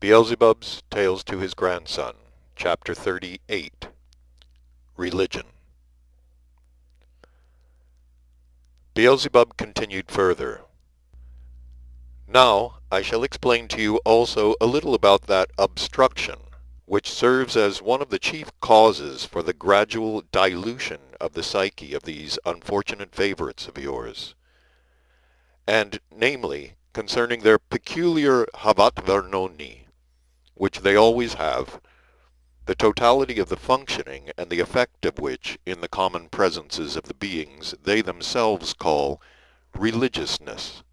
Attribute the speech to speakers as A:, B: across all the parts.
A: Beelzebub's Tales to His Grandson, Chapter 38, Religion. Beelzebub continued further. Now I shall explain to you also a little about that obstruction, which serves as one of the chief causes for the gradual dilution of the psyche of these unfortunate favorites of yours, and namely concerning their peculiar havat vernoni, which they always have, the totality of the functioning and the effect of which in the common presences of the beings they themselves call religiousness.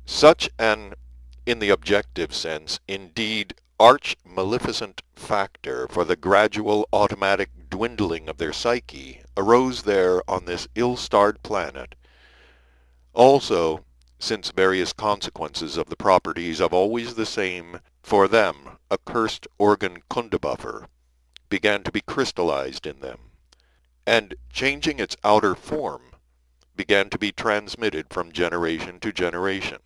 A: Such an, in the objective sense, indeed arch-maleficent factor for the gradual automatic dwindling of their psyche arose there on this ill-starred planet. Also, since various consequences of the properties of always the same, for them, accursed organ Kundabuffer, began to be crystallized in them, and changing its outer form, began to be transmitted from generation to generation.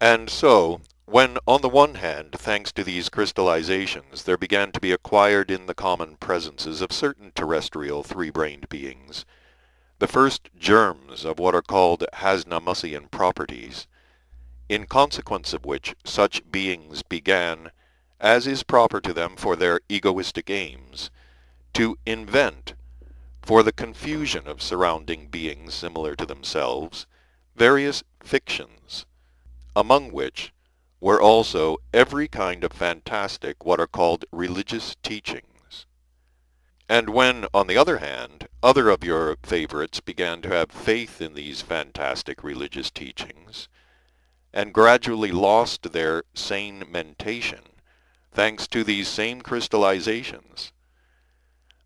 A: And so, when on the one hand, thanks to these crystallizations, there began to be acquired in the common presences of certain terrestrial three-brained beings, the first germs of what are called Hasnamussian properties, in consequence of which such beings began, as is proper to them for their egoistic aims, to invent, for the confusion of surrounding beings similar to themselves, various fictions, among which were also every kind of fantastic, what are called religious teachings. And when, on the other hand, other of your favorites began to have faith in these fantastic religious teachings, and gradually lost their sane mentation, thanks to these same crystallizations,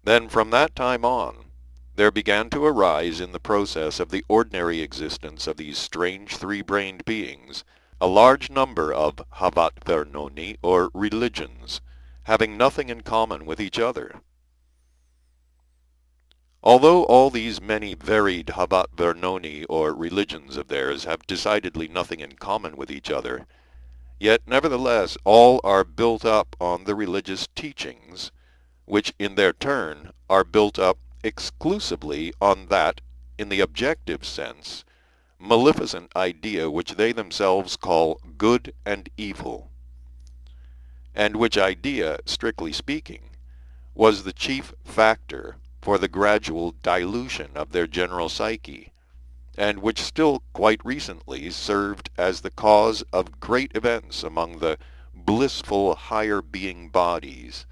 A: then from that time on, there began to arise in the process of the ordinary existence of these strange three-brained beings a large number of havat vernoni, or religions, having nothing in common with each other. Although all these many varied havat vernoni, or religions of theirs, have decidedly nothing in common with each other, yet nevertheless all are built up on the religious teachings, which in their turn are built up exclusively on that, in the objective sense, maleficent idea which they themselves call good and evil, and which idea, strictly speaking, was the chief factor for the gradual dilution of their general psyche, and which still quite recently served as the cause of great events among the blissful higher being bodies,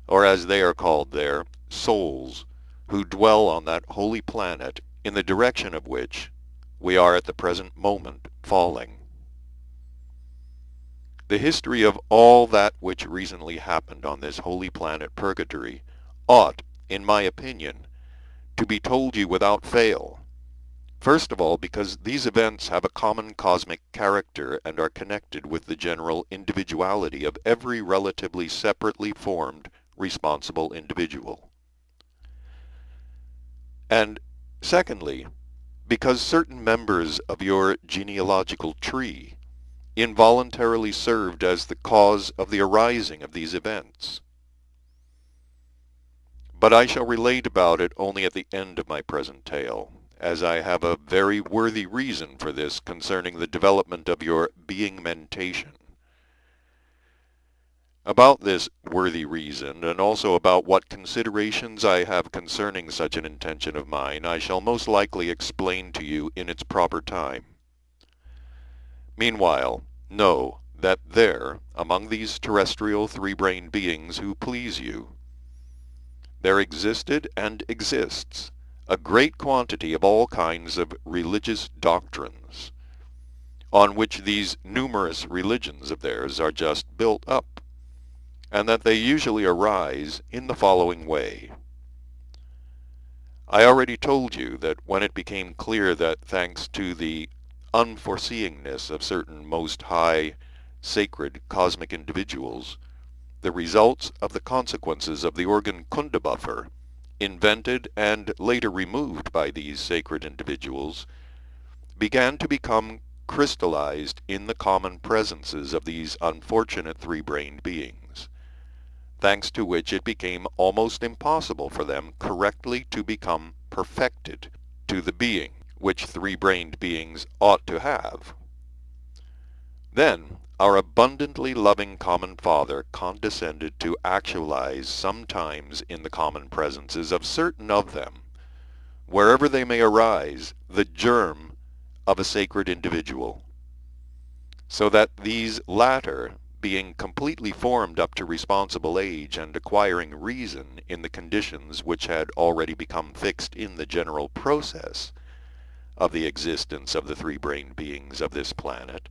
A: or as they are called there, souls, who dwell on that holy planet in the direction of which we are at the present moment falling. The history of all that which recently happened on this holy planet Purgatory ought, in my opinion, to be told you without fail. First of all, because these events have a common cosmic character and are connected with the general individuality of every relatively separately formed responsible individual. And secondly, because certain members of your genealogical tree involuntarily served as the cause of the arising of these events. But I shall relate about it only at the end of my present tale, as I have a very worthy reason for this concerning the development of your being mentation. About this worthy reason, and also about what considerations I have concerning such an intention of mine, I shall most likely explain to you in its proper time. Meanwhile, know that there, among these terrestrial three-brained beings who please you, there existed and exists a great quantity of all kinds of religious doctrines, on which these numerous religions of theirs are just built up, and that they usually arise in the following way. I already told you that when it became clear that thanks to the unforeseeingness of certain most high, sacred, cosmic individuals, the results of the consequences of the organ Kundabuffer, invented and later removed by these sacred individuals, began to become crystallized in the common presences of these unfortunate three-brained beings, thanks to which it became almost impossible for them correctly to become perfected to the being which three-brained beings ought to have. Then our abundantly loving common Father condescended to actualize sometimes in the common presences of certain of them, wherever they may arise, the germ of a sacred individual, so that these latter, being completely formed up to responsible age and acquiring reason in the conditions which had already become fixed in the general process of the existence of the three-brained beings of this planet,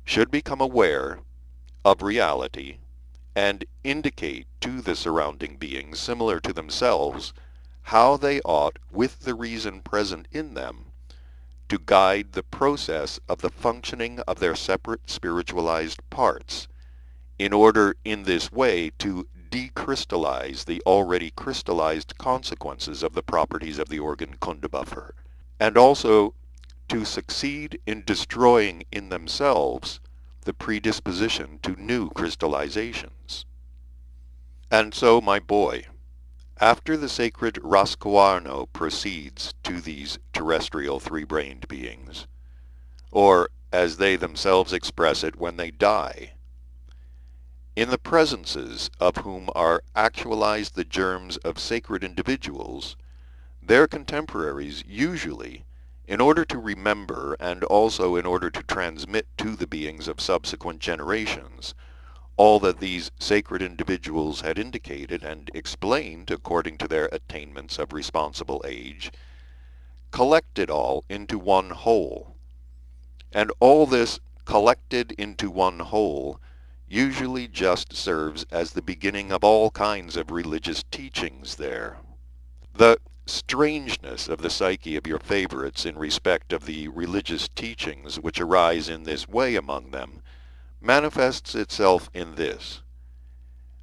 A: should become aware of reality and indicate to the surrounding beings similar to themselves how they ought, with the reason present in them, to guide the process of the functioning of their separate spiritualized parts, in order in this way to decrystallize the already crystallized consequences of the properties of the organ Kundabuffer, and also to succeed in destroying in themselves the predisposition to new crystallizations. And so, my boy, after the sacred Rascoarno proceeds to these terrestrial three-brained beings, or as they themselves express it, when they die, in the presences of whom are actualized the germs of sacred individuals, their contemporaries usually, in order to remember and also in order to transmit to the beings of subsequent generations all that these sacred individuals had indicated and explained according to their attainments of responsible age, collect it all into one whole. And all this collected into one whole usually just serves as the beginning of all kinds of religious teachings there. The strangeness of the psyche of your favorites in respect of the religious teachings which arise in this way among them manifests itself in this,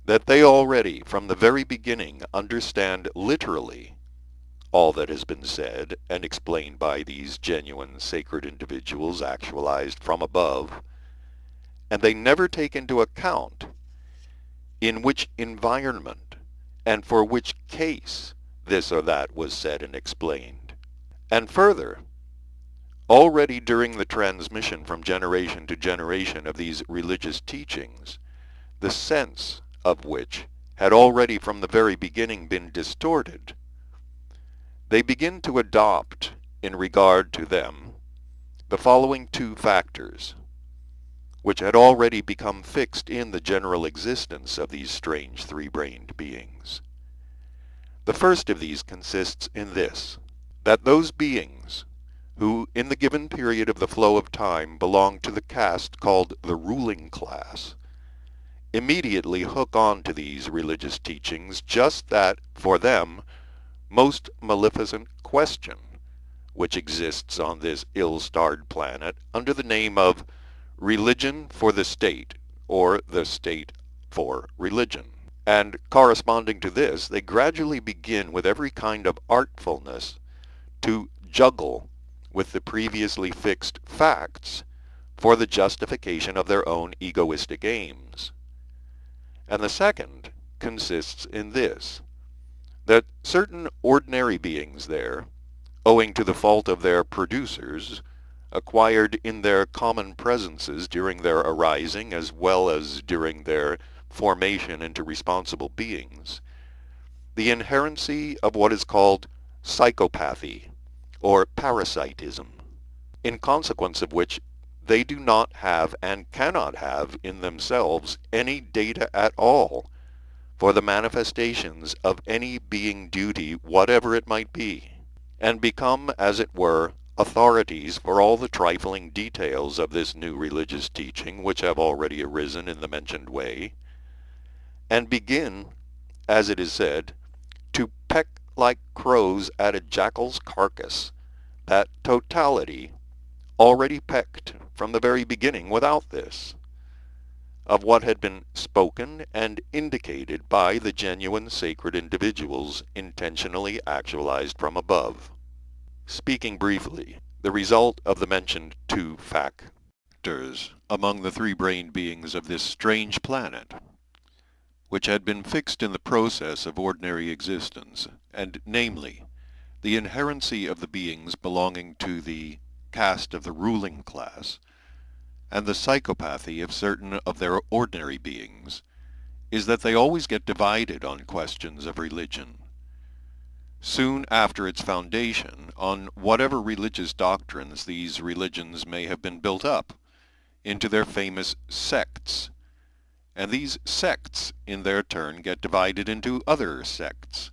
A: that they already from the very beginning understand literally all that has been said and explained by these genuine sacred individuals actualized from above, and they never take into account in which environment and for which case this or that was said and explained. And further, already during the transmission from generation to generation of these religious teachings, the sense of which had already from the very beginning been distorted, they begin to adopt in regard to them the following two factors, which had already become fixed in the general existence of these strange three-brained beings. The first of these consists in this, that those beings who in the given period of the flow of time belong to the caste called the ruling class, immediately hook on to these religious teachings just that, for them, most maleficent question which exists on this ill-starred planet under the name of religion for the state, or the state for religion. And corresponding to this, they gradually begin with every kind of artfulness to juggle with the previously fixed facts for the justification of their own egoistic aims. And the second consists in this, that certain ordinary beings there, owing to the fault of their producers, acquired in their common presences during their arising as well as during their formation into responsible beings, the inherency of what is called psychopathy, or parasitism, in consequence of which they do not have and cannot have in themselves any data at all for the manifestations of any being duty whatever it might be, and become, as it were, authorities for all the trifling details of this new religious teaching which have already arisen in the mentioned way, and begin, as it is said, to peck like crows at a jackal's carcass, that totality already pecked from the very beginning without this, of what had been spoken and indicated by the genuine sacred individuals intentionally actualized from above. Speaking briefly, the result of the mentioned two factors among the three-brained beings of this strange planet, which had been fixed in the process of ordinary existence, and namely, the inherency of the beings belonging to the caste of the ruling class, and the psychopathy of certain of their ordinary beings, is that they always get divided on questions of religion. Soon after its foundation, on whatever religious doctrines these religions may have been built up, into their famous sects, and these sects in their turn get divided into other sects.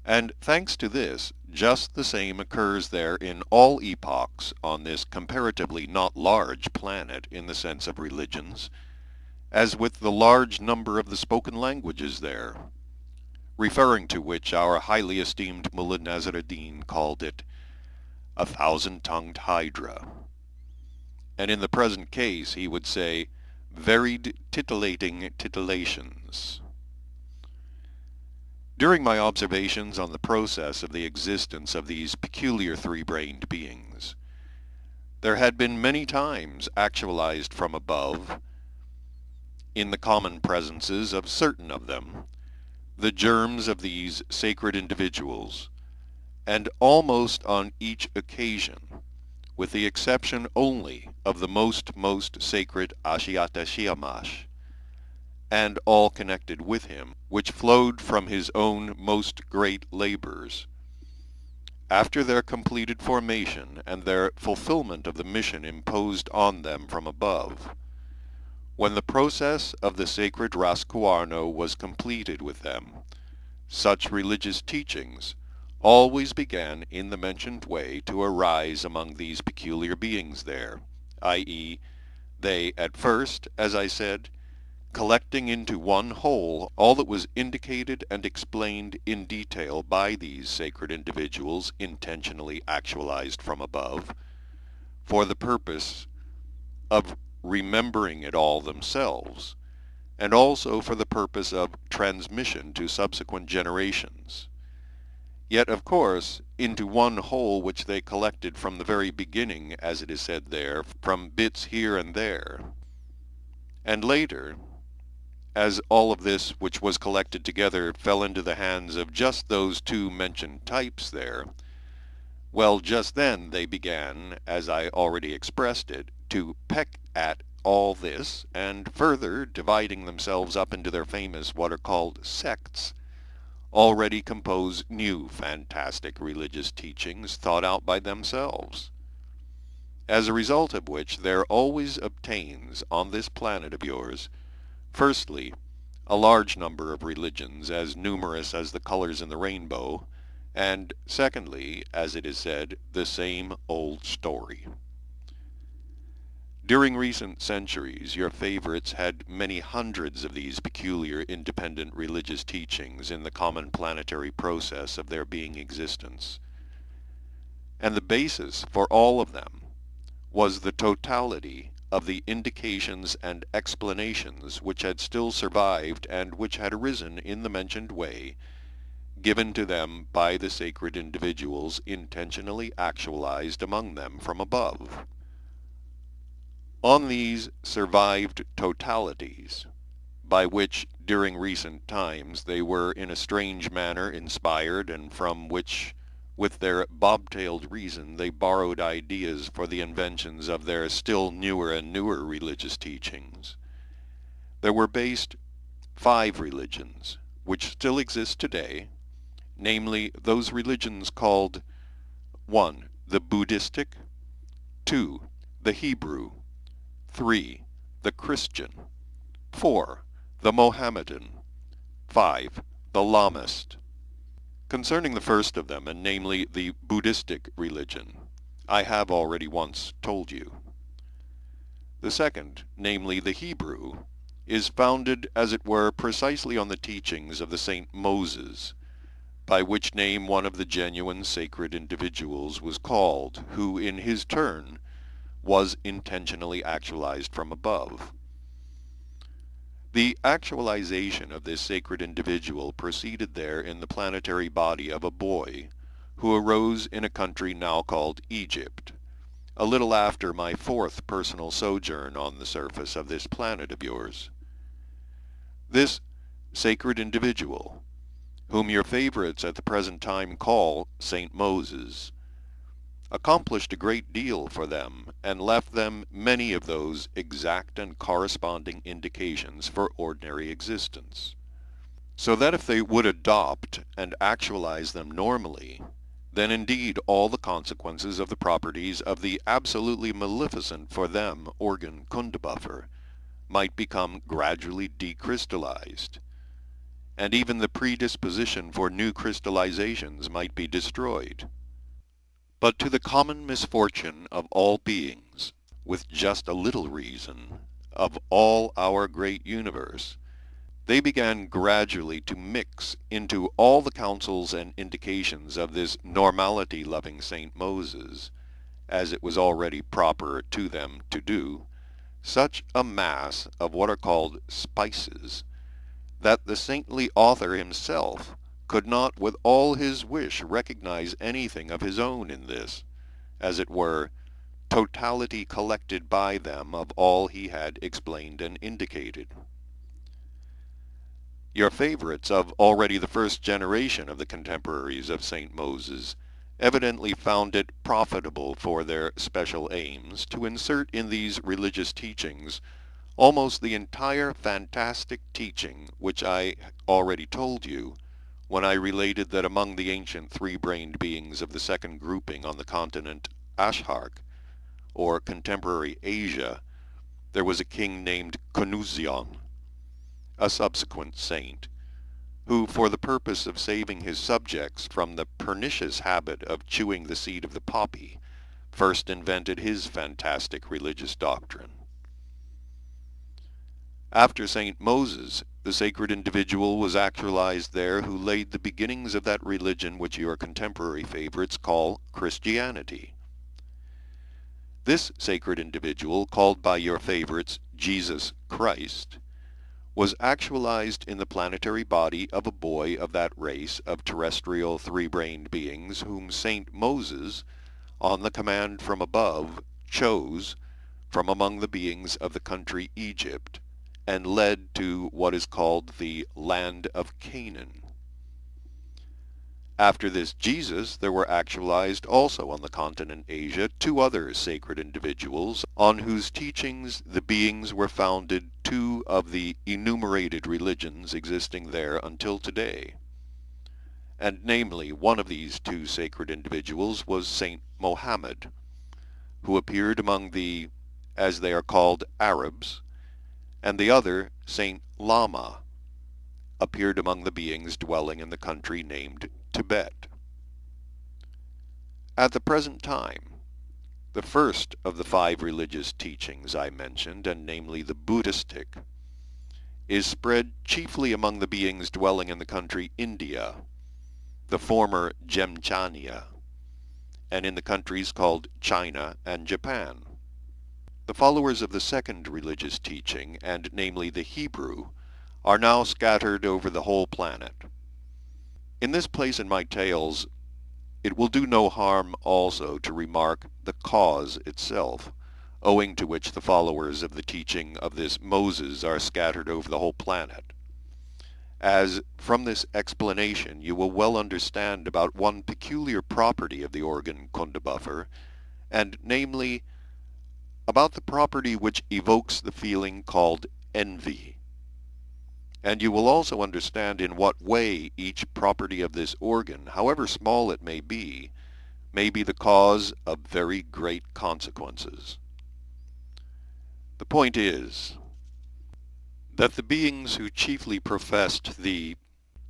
A: And thanks to this, just the same occurs there in all epochs on this comparatively not large planet in the sense of religions, as with the large number of the spoken languages there, referring to which our highly esteemed Mullah Nasr ad-Din called it a thousand-tongued hydra. And in the present case he would say, varied titillating titillations. During my observations on the process of the existence of these peculiar three-brained beings, there had been many times actualized from above, in the common presences of certain of them, the germs of these sacred individuals, and almost on each occasion, with the exception only of the most sacred Ashiata Shiyamash, and all connected with him, which flowed from his own most great labors. After their completed formation and their fulfillment of the mission imposed on them from above, when the process of the sacred Raskuarno was completed with them, such religious teachings always began in the mentioned way to arise among these peculiar beings there, i.e., they at first, as I said, collecting into one whole all that was indicated and explained in detail by these sacred individuals intentionally actualized from above, for the purpose of remembering it all themselves, and also for the purpose of transmission to subsequent generations. Yet, of course, into one whole which they collected from the very beginning, as it is said there, from bits here and there. And later, as all of this which was collected together fell into the hands of just those two mentioned types there, well, just then they began, as I already expressed it, to peck at all this, and further dividing themselves up into their famous what are called sects, already compose new fantastic religious teachings thought out by themselves. As a result of which there always obtains on this planet of yours, firstly, a large number of religions, as numerous as the colors in the rainbow, and secondly, as it is said, the same old story. During recent centuries, your favorites had many hundreds of these peculiar independent religious teachings in the common planetary process of their being existence. And the basis for all of them was the totality of the indications and explanations which had still survived and which had arisen in the mentioned way, given to them by the sacred individuals intentionally actualized among them from above. On these survived totalities, by which during recent times they were in a strange manner inspired, and from which with their bobtailed reason they borrowed ideas for the inventions of their still newer and newer religious teachings, there were based 5 religions, which still exist today, namely those religions called 1. The Buddhistic, 2. The Hebrew, 3. The Christian, 4. The Mohammedan, 5. The Lamist. Concerning the first of them, and namely the Buddhistic religion, I have already once told you. The second, namely the Hebrew, is founded, as it were, precisely on the teachings of the Saint Moses, by which name one of the genuine sacred individuals was called, who in his turn was intentionally actualized from above. The actualization of this sacred individual proceeded there in the planetary body of a boy, who arose in a country now called Egypt, a little after my fourth personal sojourn on the surface of this planet of yours. This sacred individual, whom your favorites at the present time call Saint Moses, accomplished a great deal for them and left them many of those exact and corresponding indications for ordinary existence, so that if they would adopt and actualize them normally, then indeed all the consequences of the properties of the absolutely maleficent for them organ Kundabuffer might become gradually decrystallized, and even the predisposition for new crystallizations might be destroyed. But to the common misfortune of all beings, with just a little reason, of all our great universe, they began gradually to mix into all the counsels and indications of this normality-loving Saint Moses, as it was already proper to them to do, such a mass of what are called spices, that the saintly author himself could not with all his wish recognize anything of his own in this, as it were, totality collected by them of all he had explained and indicated. Your favorites of already the first generation of the contemporaries of St. Moses evidently found it profitable for their special aims to insert in these religious teachings almost the entire fantastic teaching which I already told you when I related that among the ancient three-brained beings of the second grouping on the continent Ashark, or contemporary Asia, there was a king named Konuzion, a subsequent saint, who, for the purpose of saving his subjects from the pernicious habit of chewing the seed of the poppy, first invented his fantastic religious doctrine. After Saint Moses, the sacred individual was actualized there who laid the beginnings of that religion which your contemporary favorites call Christianity. This sacred individual, called by your favorites Jesus Christ, was actualized in the planetary body of a boy of that race of terrestrial three-brained beings whom Saint Moses, on the command from above, chose from among the beings of the country Egypt, and led to what is called the land of Canaan. After this Jesus, there were actualized also on the continent Asia two other sacred individuals, on whose teachings the beings were founded two of the enumerated religions existing there until today. And namely, one of these two sacred individuals was Saint Mohammed, who appeared among the, as they are called, Arabs, and the other, Saint Lama, appeared among the beings dwelling in the country named Tibet. At the present time, the first of the five religious teachings I mentioned, and namely the Buddhistic, is spread chiefly among the beings dwelling in the country India, the former Gemchania, and in the countries called China and Japan. The followers of the second religious teaching, and namely the Hebrew, are now scattered over the whole planet. In this place in my tales, it will do no harm also to remark the cause itself, owing to which the followers of the teaching of this Moses are scattered over the whole planet, as from this explanation you will well understand about one peculiar property of the organ Kundabuffer, and namely, about the property which evokes the feeling called envy. And you will also understand in what way each property of this organ, however small it may be the cause of very great consequences. The point is that the beings who chiefly professed the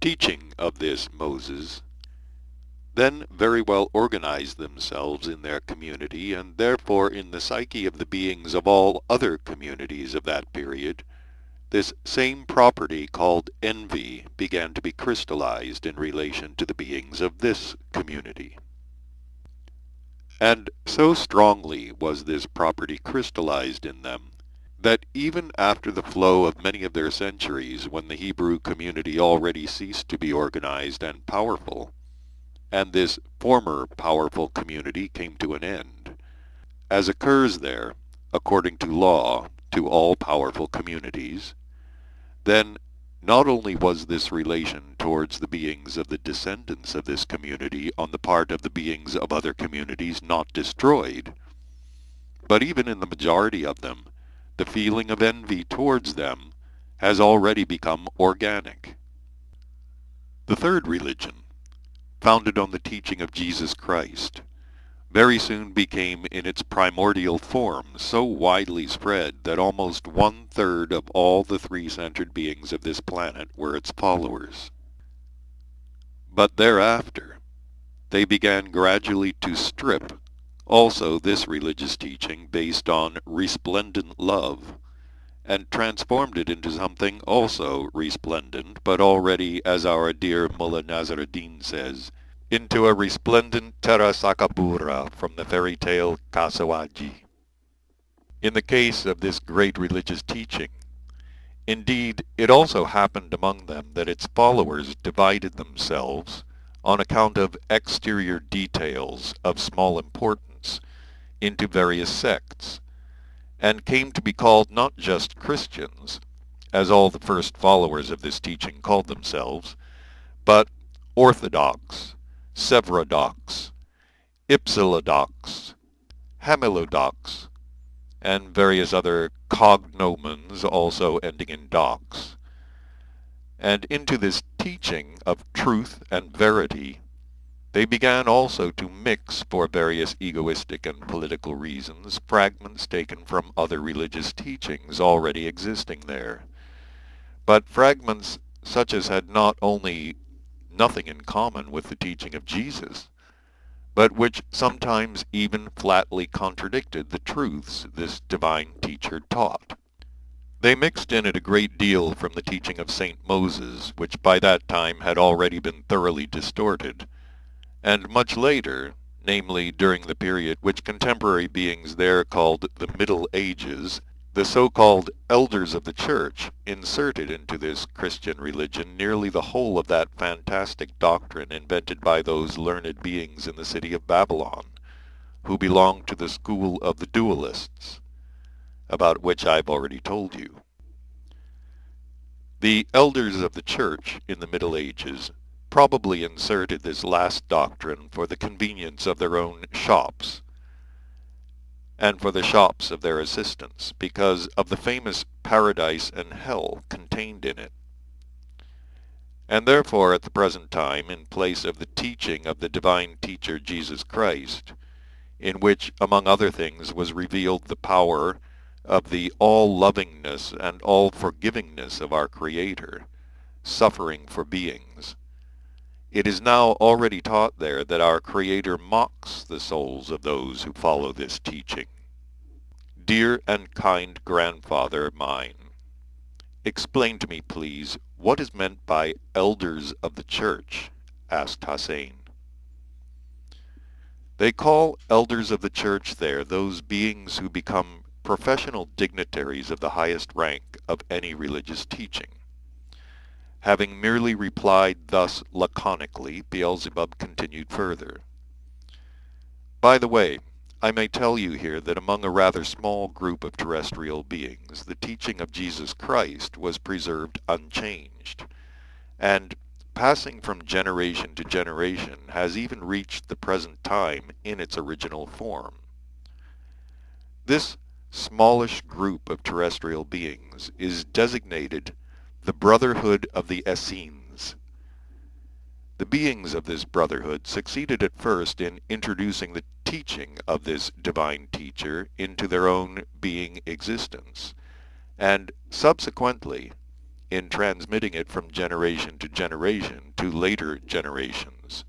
A: teaching of this Moses then very well organized themselves in their community, and therefore in the psyche of the beings of all other communities of that period, this same property called envy began to be crystallized in relation to the beings of this community. And so strongly was this property crystallized in them, that even after the flow of many of their centuries, when the Hebrew community already ceased to be organized and powerful, and this former powerful community came to an end. As occurs there, according to law, to all powerful communities, then not only was this relation towards the beings of the descendants of this community on the part of the beings of other communities not destroyed, but even in the majority of them, the feeling of envy towards them has already become organic. The third religion, founded on the teaching of Jesus Christ, very soon became in its primordial form so widely spread that almost 1/3 of all the three-centered beings of this planet were its followers. But thereafter, they began gradually to strip also this religious teaching based on resplendent love, and transformed it into something also resplendent, but already, as our dear Mullah Nasruddin says, into a resplendent Terra Sakapura from the fairy tale Kasawaji. In the case of this great religious teaching, indeed, it also happened among them that its followers divided themselves on account of exterior details of small importance into various sects, and came to be called not just Christians, as all the first followers of this teaching called themselves, but Orthodox, Sevrodox, Ipsilodox, Hamilodox, and various other cognomens also ending in dox. And into this teaching of truth and verity, they began also to mix, for various egoistic and political reasons, fragments taken from other religious teachings already existing there, but fragments such as had not only nothing in common with the teaching of Jesus, but which sometimes even flatly contradicted the truths this divine teacher taught. They mixed in it a great deal from the teaching of St. Moses, which by that time had already been thoroughly distorted, and much later, namely during the period which contemporary beings there called the Middle Ages, the so-called elders of the Church inserted into this Christian religion nearly the whole of that fantastic doctrine invented by those learned beings in the city of Babylon, who belonged to the school of the dualists, about which I've already told you. The elders of the Church in the Middle Ages probably inserted this last doctrine for the convenience of their own shops, and for the shops of their assistants, because of the famous paradise and hell contained in it. And therefore, at the present time, in place of the teaching of the divine teacher Jesus Christ, in which, among other things, was revealed the power of the all-lovingness and all-forgivingness of our Creator, suffering for beings, it is now already taught there that our Creator mocks the souls of those who follow this teaching. Dear and kind grandfather mine, explain to me, please, what is meant by elders of the Church? Asked Hussein. They call elders of the Church there those beings who become professional dignitaries of the highest rank of any religious teaching. Having merely replied thus laconically, Beelzebub continued further. By the way, I may tell you here that among a rather small group of terrestrial beings, the teaching of Jesus Christ was preserved unchanged, and passing from generation to generation has even reached the present time in its original form. This smallish group of terrestrial beings is designated the Brotherhood of the Essenes. The beings of this brotherhood succeeded at first in introducing the teaching of this divine teacher into their own being existence, and subsequently in transmitting it from generation to later generations,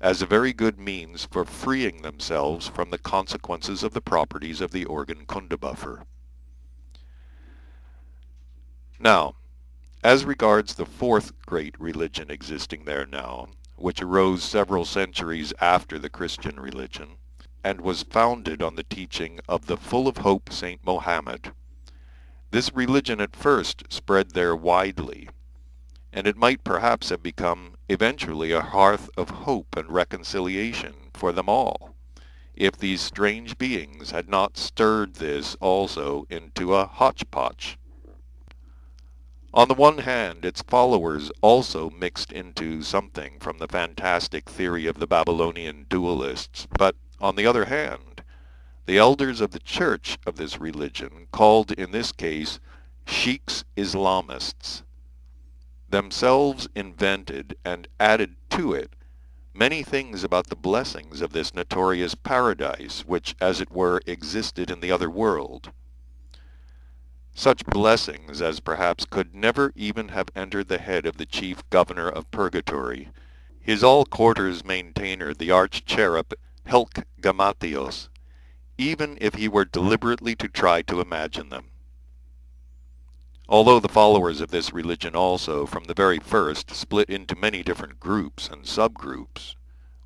A: as a very good means for freeing themselves from the consequences of the properties of the organ Kundabuffer. Now, as regards the fourth great religion existing there now, which arose several centuries after the Christian religion, and was founded on the teaching of the full of hope Saint Mohammed, this religion at first spread there widely, and it might perhaps have become eventually a hearth of hope and reconciliation for them all, if these strange beings had not stirred this also into a hodgepodge. On the one hand, its followers also mixed into something from the fantastic theory of the Babylonian dualists, but on the other hand, the elders of the church of this religion, called in this case Sheikhs Islamists, themselves invented and added to it many things about the blessings of this notorious paradise, which, as it were, existed in the other world. Such blessings as perhaps could never even have entered the head of the chief governor of purgatory, his all-quarters maintainer, the arch-cherub Helkgamatios, even if he were deliberately to try to imagine them. Although the followers of this religion also, from the very first, split into many different groups and subgroups,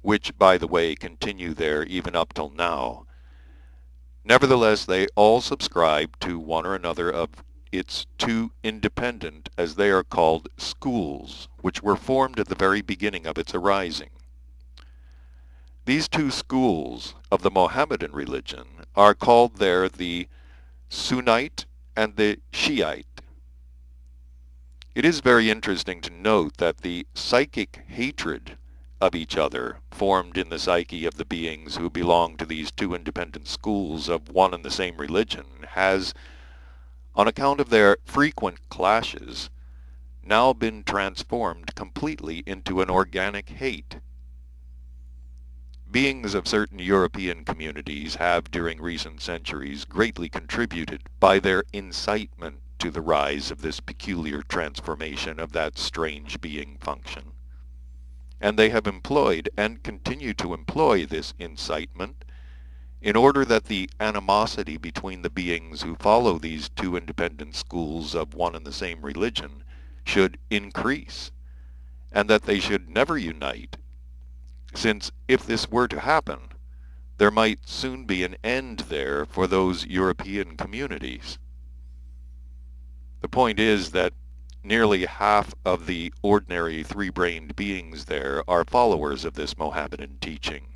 A: which, by the way, continue there even up till now, nevertheless they all subscribe to one or another of its two independent, as they are called, schools, which were formed at the very beginning of its arising. These two schools of the Mohammedan religion are called there the Sunnite and the Shiite. It is very interesting to note that the psychic hatred of each other formed in the psyche of the beings who belong to these two independent schools of one and the same religion has, on account of their frequent clashes, now been transformed completely into an organic hate. Beings of certain European communities have, during recent centuries, greatly contributed by their incitement to the rise of this peculiar transformation of that strange being function. And they have employed and continue to employ this incitement in order that the animosity between the beings who follow these two independent schools of one and the same religion should increase, and that they should never unite, since if this were to happen, there might soon be an end there for those European communities. The point is that nearly half of the ordinary three-brained beings there are followers of this Mohammedan teaching,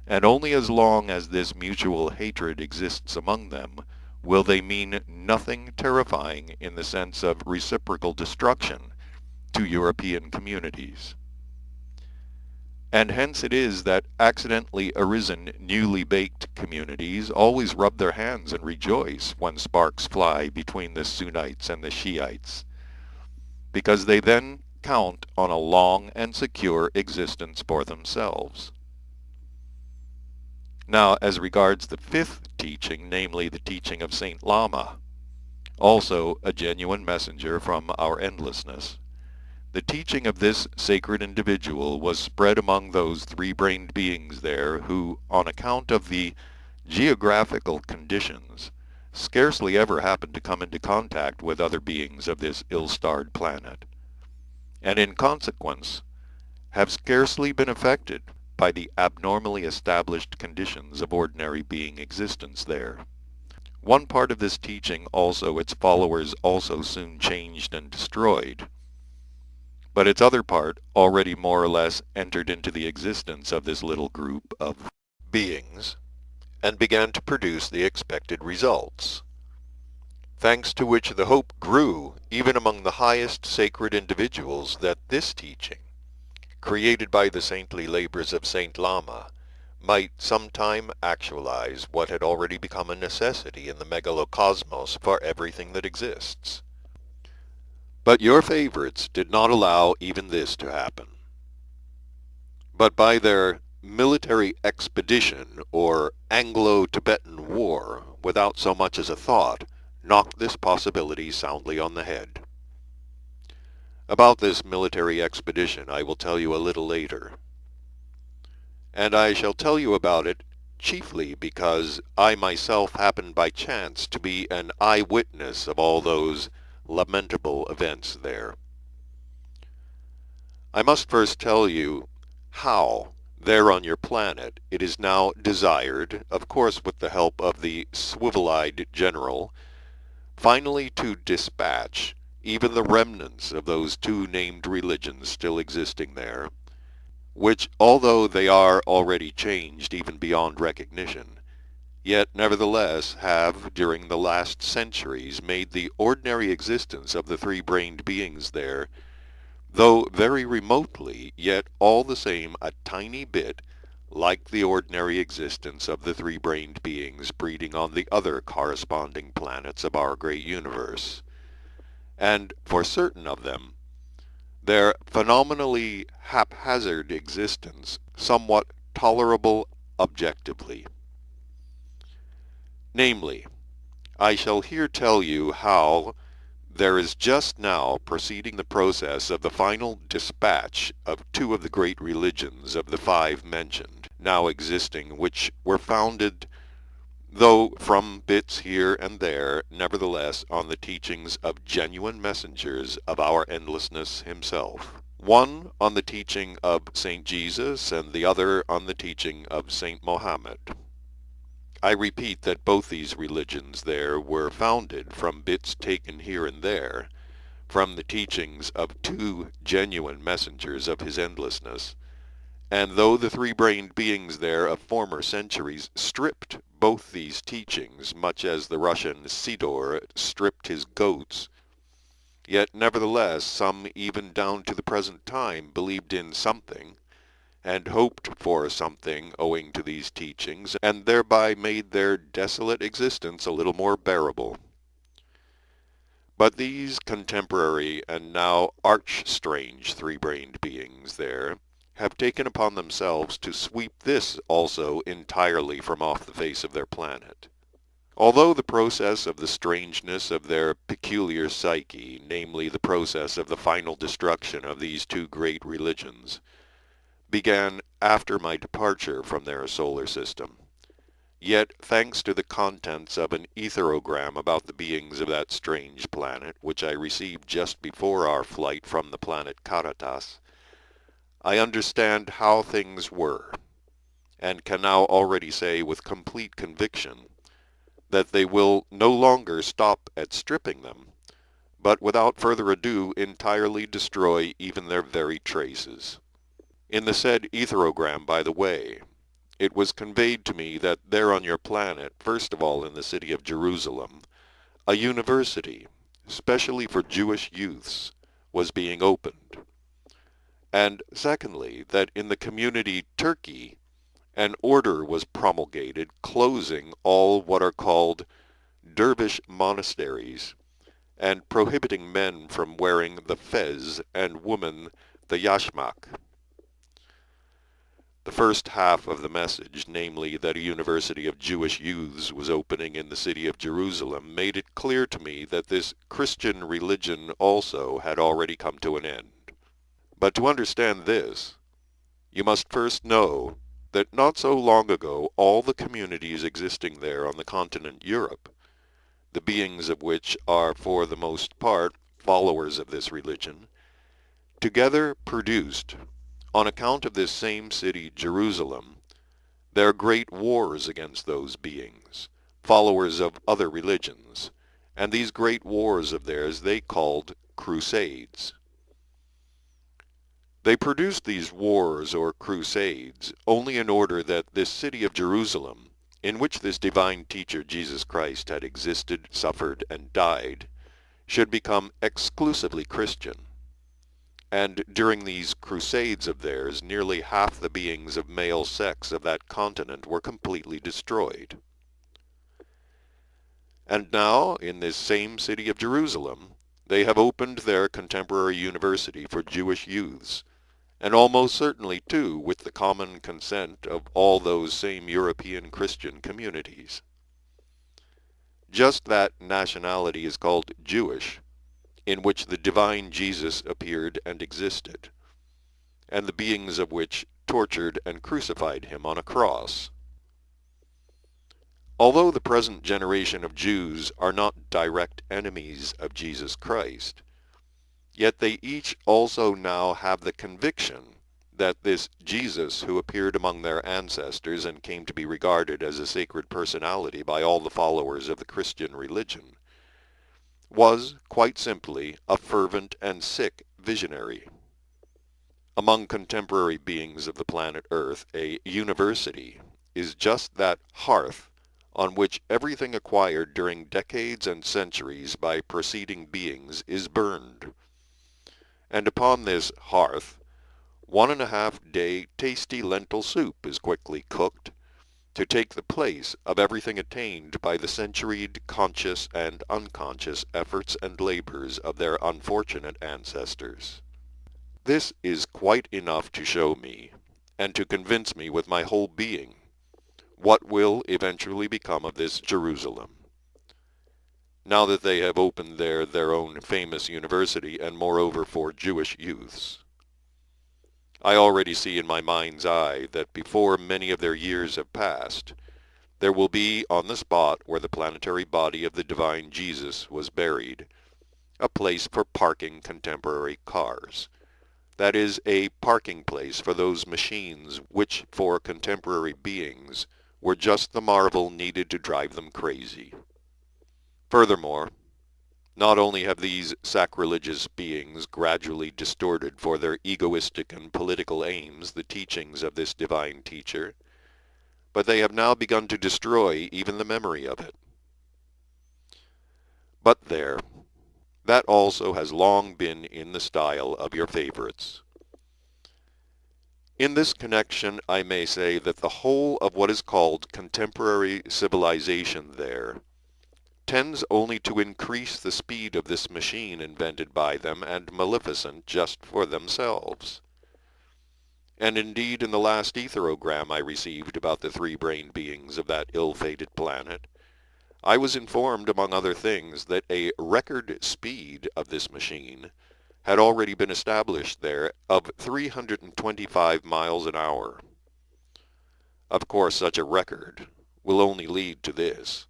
A: and only as long as this mutual hatred exists among them will they mean nothing terrifying in the sense of reciprocal destruction to European communities. And hence it is that accidentally arisen, newly baked communities always rub their hands and rejoice when sparks fly between the Sunnites and the Shiites, because they then count on a long and secure existence for themselves. Now, as regards the fifth teaching, namely the teaching of Saint Lama, also a genuine messenger from our endlessness, the teaching of this sacred individual was spread among those three-brained beings there who, on account of the geographical conditions, scarcely ever happened to come into contact with other beings of this ill-starred planet, and in consequence have scarcely been affected by the abnormally established conditions of ordinary being existence there. One part of this teaching also its followers also soon changed and destroyed, but its other part already more or less entered into the existence of this little group of beings and began to produce the expected results, thanks to which the hope grew even among the highest sacred individuals that this teaching, created by the saintly labors of Saint Lama, might sometime actualize what had already become a necessity in the megalocosmos for everything that exists. But your favorites did not allow even this to happen, but by their military expedition or Anglo-Tibetan War, without so much as a thought, knocked this possibility soundly on the head. About this military expedition I will tell you a little later, and I shall tell you about it chiefly because I myself happened by chance to be an eyewitness of all those lamentable events there. I must first tell you how, there on your planet, it is now desired, of course with the help of the swivel-eyed general, finally to dispatch, even the remnants of those two named religions still existing there, which, although they are already changed even beyond recognition, yet nevertheless have, during the last centuries, made the ordinary existence of the three-brained beings there, though very remotely, yet all the same a tiny bit like the ordinary existence of the three-brained beings breeding on the other corresponding planets of our great universe. And for certain of them, their phenomenally haphazard existence somewhat tolerable objectively. Namely, I shall here tell you how there is just now proceeding the process of the final dispatch of two of the great religions of the five mentioned, now existing, which were founded, though from bits here and there, nevertheless on the teachings of genuine messengers of our endlessness himself. One on the teaching of St. Jesus, and the other on the teaching of St. Mohammed. I repeat that both these religions there were founded from bits taken here and there from the teachings of two genuine messengers of his endlessness, and though the three-brained beings there of former centuries stripped both these teachings, much as the Russian Sidor stripped his goats, yet nevertheless some even down to the present time believed in something, and hoped for something owing to these teachings, and thereby made their desolate existence a little more bearable. But these contemporary and now arch-strange three-brained beings there have taken upon themselves to sweep this also entirely from off the face of their planet. Although the process of the strangeness of their peculiar psyche, namely the process of the final destruction of these two great religions, began after my departure from their solar system, yet thanks to the contents of an etherogram about the beings of that strange planet, which I received just before our flight from the planet Caritas, I understand how things were, and can now already say with complete conviction that they will no longer stop at stripping them, but without further ado entirely destroy even their very traces. In the said etherogram, by the way, it was conveyed to me that there on your planet, first of all in the city of Jerusalem, a university, specially for Jewish youths, was being opened. And secondly, that in the community Turkey, an order was promulgated closing all what are called dervish monasteries, and prohibiting men from wearing the fez and women the yashmak. The first half of the message, namely that a university of Jewish youths was opening in the city of Jerusalem, made it clear to me that this Christian religion also had already come to an end. But to understand this, you must first know that not so long ago all the communities existing there on the continent Europe, the beings of which are for the most part followers of this religion, together produced, on account of this same city Jerusalem, their great wars against those beings, followers of other religions, and these great wars of theirs they called crusades. They produced these wars or crusades only in order that this city of Jerusalem, in which this divine teacher Jesus Christ had existed, suffered, and died, should become exclusively Christian. And during these crusades of theirs, nearly half the beings of male sex of that continent were completely destroyed. And now, in this same city of Jerusalem, they have opened their contemporary university for Jewish youths, and almost certainly, too, with the common consent of all those same European Christian communities. Just that nationality is called Jewish, in which the divine Jesus appeared and existed, and the beings of which tortured and crucified him on a cross. Although the present generation of Jews are not direct enemies of Jesus Christ, yet they each also now have the conviction that this Jesus who appeared among their ancestors and came to be regarded as a sacred personality by all the followers of the Christian religion was, quite simply, a fervent and sick visionary. Among contemporary beings of the planet Earth, a university is just that hearth on which everything acquired during decades and centuries by preceding beings is burned. And upon this hearth, 1.5-day tasty lentil soup is quickly cooked to take the place of everything attained by the centuried conscious and unconscious efforts and labors of their unfortunate ancestors. This is quite enough to show me, and to convince me with my whole being, what will eventually become of this Jerusalem, now that they have opened there their own famous university, and moreover for Jewish youths. I already see in my mind's eye that before many of their years have passed, there will be on the spot where the planetary body of the divine Jesus was buried, a place for parking contemporary cars. That is, a parking place for those machines which, for contemporary beings, were just the marvel needed to drive them crazy. Furthermore, not only have these sacrilegious beings gradually distorted for their egoistic and political aims the teachings of this divine teacher, but they have now begun to destroy even the memory of it. But there, that also has long been in the style of your favorites. In this connection, I may say that the whole of what is called contemporary civilization there tends only to increase the speed of this machine invented by them and maleficent just for themselves. And indeed, in the last etherogram I received about the three-brained beings of that ill-fated planet, I was informed, among other things, that a record speed of this machine had already been established there of 325 miles an hour. Of course, such a record will only lead to this,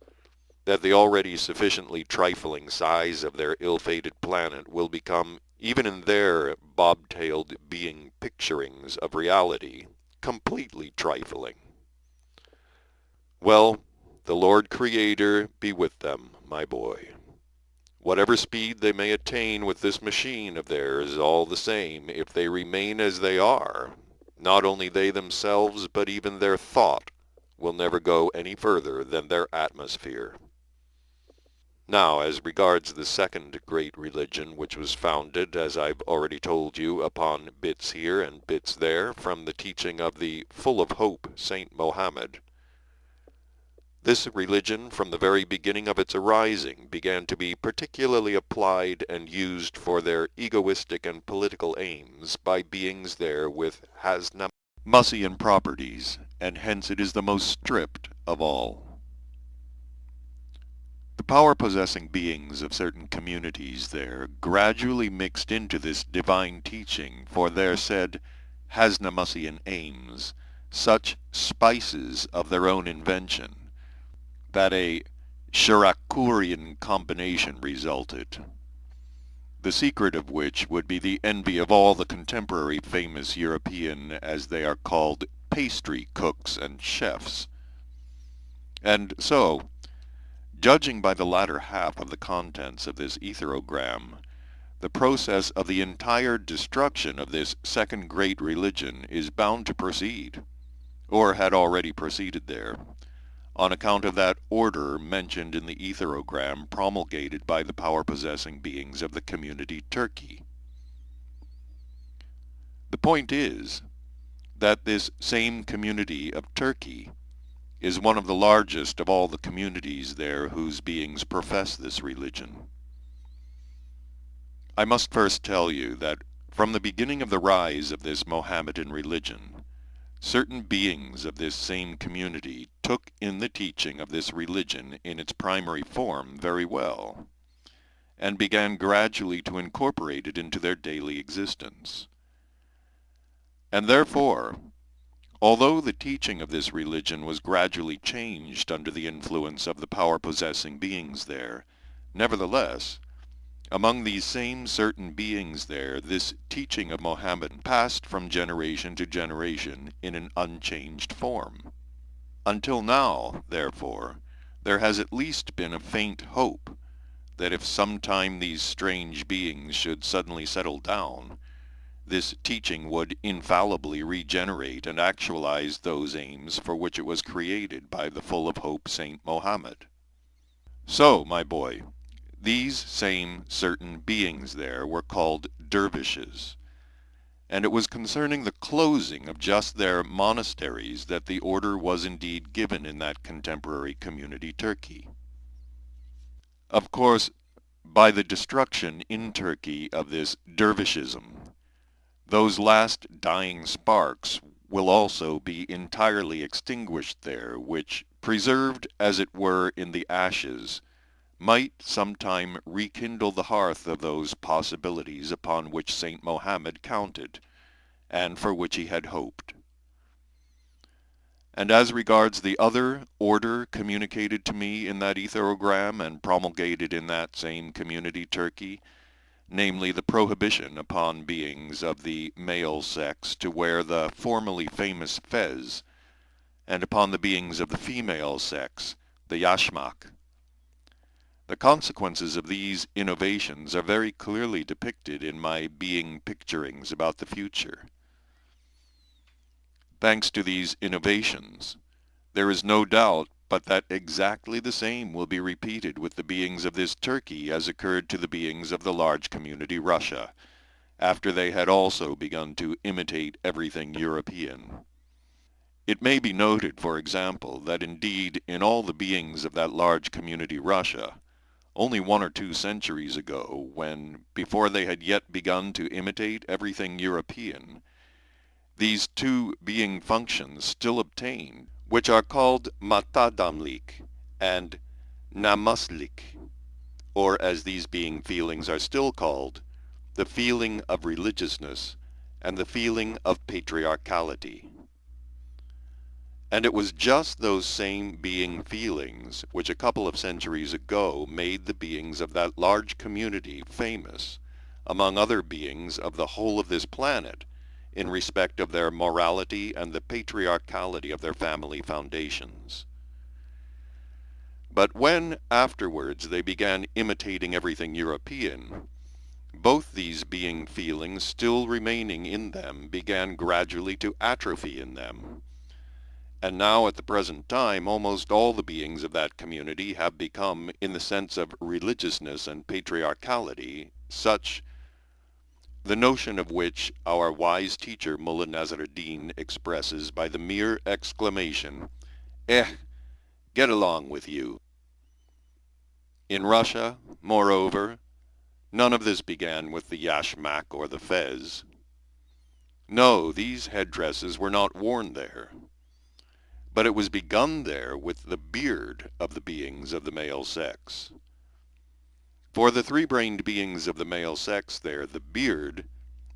A: that the already sufficiently trifling size of their ill-fated planet will become, even in their bob-tailed being picturings of reality, completely trifling. Well, the Lord Creator be with them, my boy. Whatever speed they may attain with this machine of theirs, all the same, if they remain as they are, not only they themselves, but even their thought will never go any further than their atmosphere. Now, as regards the second great religion, which was founded, as I've already told you, upon bits here and bits there from the teaching of the full of hope Saint Mohammed, this religion, from the very beginning of its arising, began to be particularly applied and used for their egoistic and political aims by beings there with Hasnamussian properties, and hence it is the most stripped of all. The power-possessing beings of certain communities there gradually mixed into this divine teaching for their said Hasnamussian aims such spices of their own invention that a Shirakurian combination resulted, the secret of which would be the envy of all the contemporary famous European, as they are called, pastry cooks and chefs. And so, judging by the latter half of the contents of this etherogram, the process of the entire destruction of this second great religion is bound to proceed, or had already proceeded there, on account of that order mentioned in the etherogram promulgated by the power-possessing beings of the community Turkey. The point is that this same community of Turkey is one of the largest of all the communities there whose beings profess this religion. I must first tell you that from the beginning of the rise of this Mohammedan religion, certain beings of this same community took in the teaching of this religion in its primary form very well, and began gradually to incorporate it into their daily existence. And therefore, although the teaching of this religion was gradually changed under the influence of the power-possessing beings there, nevertheless, among these same certain beings there, this teaching of Mohammed passed from generation to generation in an unchanged form. Until now, therefore, there has at least been a faint hope that if sometime these strange beings should suddenly settle down, this teaching would infallibly regenerate and actualize those aims for which it was created by the full of hope Saint Mohammed. So, my boy, these same certain beings there were called dervishes, and it was concerning the closing of just their monasteries that the order was indeed given in that contemporary community Turkey. Of course, by the destruction in Turkey of this dervishism, those last dying sparks will also be entirely extinguished there, which, preserved as it were in the ashes, might sometime rekindle the hearth of those possibilities upon which Saint Mohammed counted, and for which he had hoped. And as regards the other order communicated to me in that etherogram and promulgated in that same community Turkey, namely the prohibition upon beings of the male sex to wear the formerly famous fez, and upon the beings of the female sex the yashmak. The consequences of these innovations are very clearly depicted in my being picturings about the future. Thanks to these innovations, there is no doubt but that exactly the same will be repeated with the beings of this Turkey as occurred to the beings of the large community Russia, after they had also begun to imitate everything European. It may be noted, for example, that indeed in all the beings of that large community Russia, only 1 or 2 centuries ago, when, before they had yet begun to imitate everything European, these two being functions still obtained, which are called matadamlik and namaslik, or as these being feelings are still called, the feeling of religiousness and the feeling of patriarchality. And it was just those same being feelings which a couple of centuries ago made the beings of that large community famous, among other beings of the whole of this planet, in respect of their morality and the patriarchality of their family foundations. But when afterwards they began imitating everything European, both these being feelings still remaining in them began gradually to atrophy in them. And now at the present time almost all the beings of that community have become, in the sense of religiousness and patriarchality, such the notion of which our wise teacher Mullah Nasr ad-Din expresses by the mere exclamation, get along with you. In Russia, moreover, none of this began with the yashmak or the fez. No, these headdresses were not worn there. But it was begun there with the beard of the beings of the male sex. For the three-brained beings of the male sex there, the beard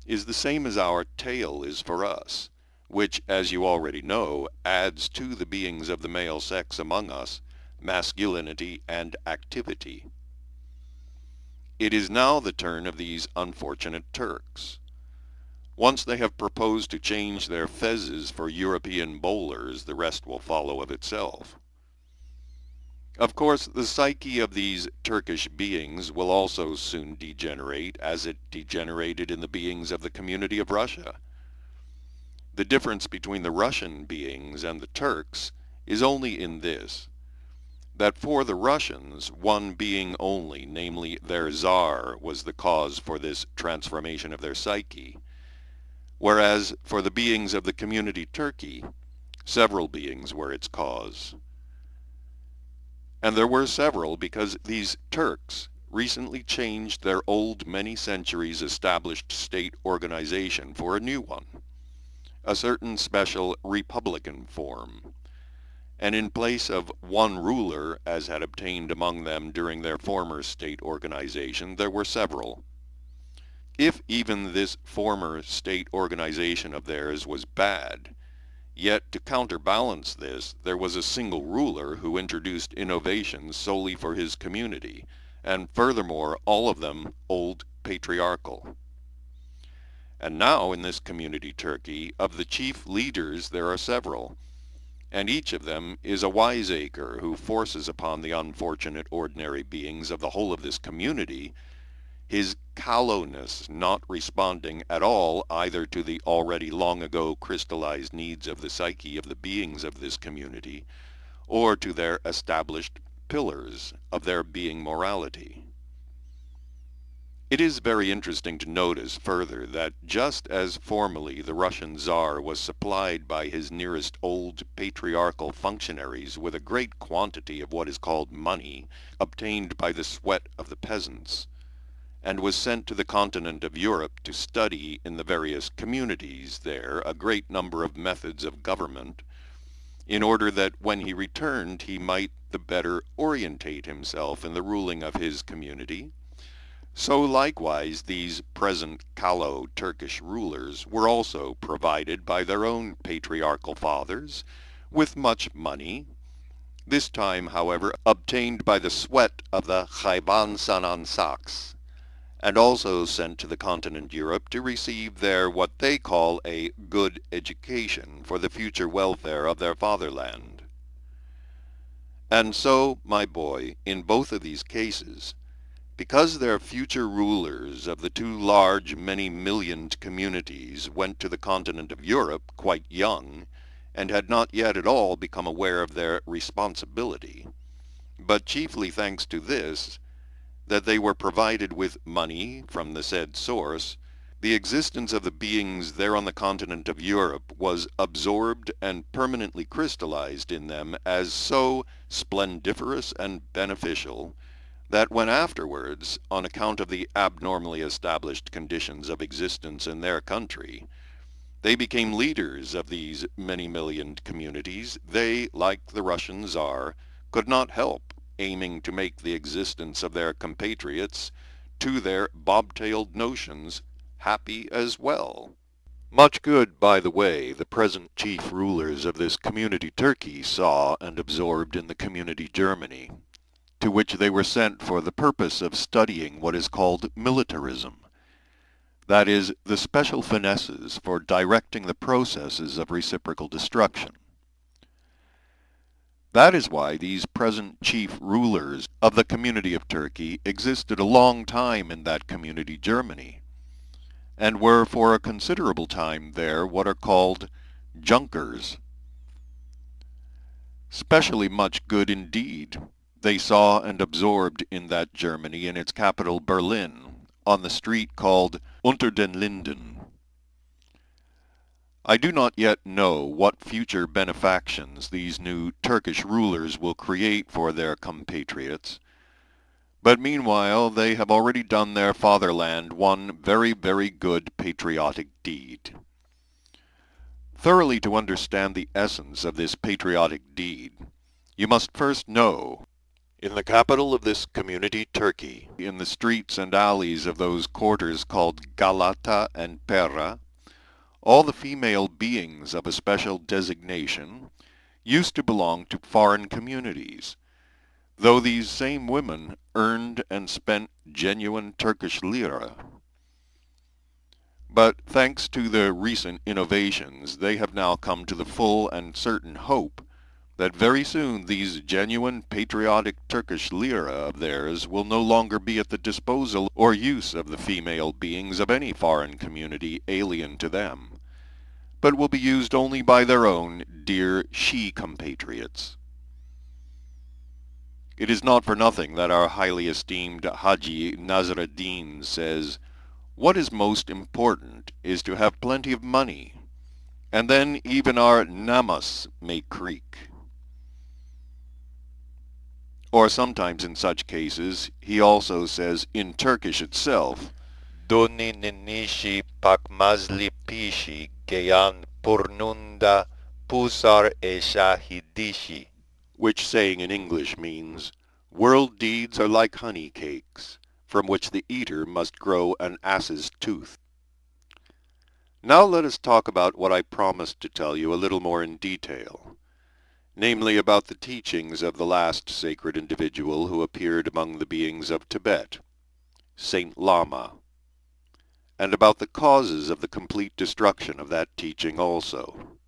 A: is the same as our tail is for us, which, as you already know, adds to the beings of the male sex among us masculinity and activity. It is now the turn of these unfortunate Turks. Once they have proposed to change their fezes for European bowlers, the rest will follow of itself. Of course, the psyche of these Turkish beings will also soon degenerate, as it degenerated in the beings of the community of Russia. The difference between the Russian beings and the Turks is only in this, that for the Russians, one being only, namely their Tsar, was the cause for this transformation of their psyche, whereas for the beings of the community Turkey, several beings were its cause. And there were several because these Turks recently changed their old many centuries established state organization for a new one, a certain special republican form. And in place of one ruler, as had obtained among them during their former state organization, there were several. If even this former state organization of theirs was bad, yet to counterbalance this, there was a single ruler who introduced innovations solely for his community, and furthermore, all of them old patriarchal. And now in this community Turkey, of the chief leaders there are several, and each of them is a wiseacre who forces upon the unfortunate ordinary beings of the whole of this community his callowness, not responding at all either to the already long ago crystallized needs of the psyche of the beings of this community, or to their established pillars of their being morality. It is very interesting to notice further that just as formerly the Russian Tsar was supplied by his nearest old patriarchal functionaries with a great quantity of what is called money, obtained by the sweat of the peasants, and was sent to the continent of Europe to study in the various communities there a great number of methods of government, in order that when he returned he might the better orientate himself in the ruling of his community, so likewise these present callow Turkish rulers were also provided by their own patriarchal fathers with much money, this time, however, obtained by the sweat of the Hayvansanan Saks, and also sent to the continent Europe to receive there what they call a good education for the future welfare of their fatherland. And so, my boy, in both of these cases, because their future rulers of the two large many-millioned communities went to the continent of Europe quite young, and had not yet at all become aware of their responsibility, but chiefly thanks to this, that they were provided with money from the said source, the existence of the beings there on the continent of Europe was absorbed and permanently crystallized in them as so splendiferous and beneficial, that when afterwards, on account of the abnormally established conditions of existence in their country, they became leaders of these many-millioned communities, they, like the Russian Tsar, could not help aiming to make the existence of their compatriots, to their bobtailed notions, happy as well. Much good, by the way, the present chief rulers of this community Turkey saw and absorbed in the community Germany, to which they were sent for the purpose of studying what is called militarism, that is, the special finesses for directing the processes of reciprocal destruction. That is why these present chief rulers of the community of Turkey existed a long time in that community Germany, and were for a considerable time there what are called Junkers. Specially much good indeed they saw and absorbed in that Germany in its capital Berlin, on the street called Unter den Linden. I do not yet know what future benefactions these new Turkish rulers will create for their compatriots, but meanwhile they have already done their fatherland one very, very good patriotic deed. Thoroughly to understand the essence of this patriotic deed, you must first know, in the capital of this community Turkey, in the streets and alleys of those quarters called Galata and Pera, all the female beings of a special designation used to belong to foreign communities, though these same women earned and spent genuine Turkish lira. But thanks to the recent innovations, they have now come to the full and certain hope that very soon these genuine patriotic Turkish lira of theirs will no longer be at the disposal or use of the female beings of any foreign community alien to them, but will be used only by their own dear she-compatriots. It is not for nothing that our highly esteemed Haji Nasruddin says, "What is most important is to have plenty of money, and then even our namas may creak." Or sometimes in such cases he also says in Turkish itself, "Doni ninishi pakmazli pishi geyan purnunda pusar e shahidishi," which saying in English means, "World deeds are like honey cakes, from which the eater must grow an ass's tooth." Now let us talk about what I promised to tell you a little more in detail, namely about the teachings of the last sacred individual who appeared among the beings of Tibet, Saint Lama, and about the causes of the complete destruction of that teaching also.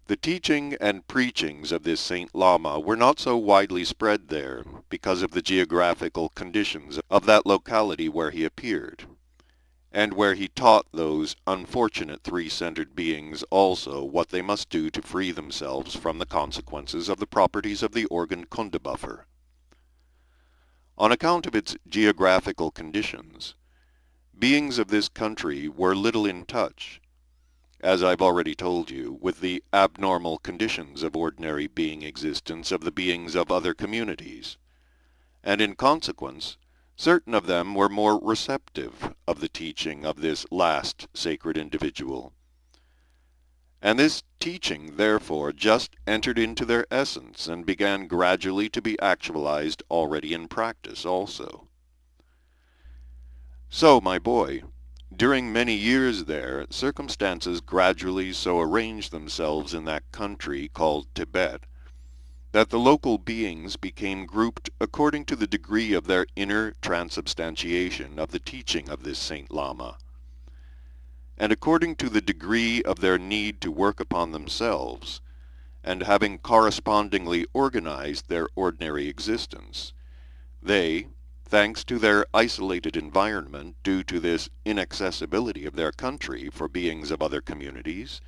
A: The teaching and preachings of this Saint Lama were not so widely spread there because of the geographical conditions of that locality where he appeared, and where he taught those unfortunate three-centered beings also what they must do to free themselves from the consequences of the properties of the organ Kundabuffer. On account of its geographical conditions, beings of this country were little in touch, as I've already told you, with the abnormal conditions of ordinary being existence of the beings of other communities, and in consequence, certain of them were more receptive of the teaching of this last sacred individual. And this teaching, therefore, just entered into their essence and began gradually to be actualized already in practice also. So, my boy, during many years there, circumstances gradually so arranged themselves in that country called Tibet that the local beings became grouped according to the degree of their inner transubstantiation of the teaching of this Saint Lama, and according to the degree of their need to work upon themselves, and having correspondingly organized their ordinary existence, they, thanks to their isolated environment due to this inaccessibility of their country for beings of other communities,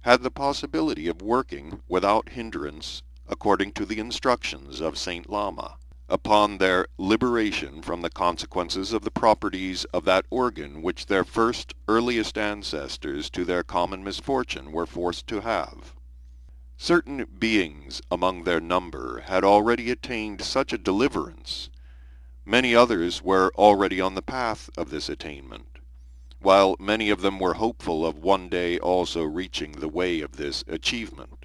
A: had the possibility of working without hindrance according to the instructions of Saint Lama, upon their liberation from the consequences of the properties of that organ which their first earliest ancestors to their common misfortune were forced to have. Certain beings among their number had already attained such a deliverance. Many others were already on the path of this attainment, while many of them were hopeful of one day also reaching the way of this achievement.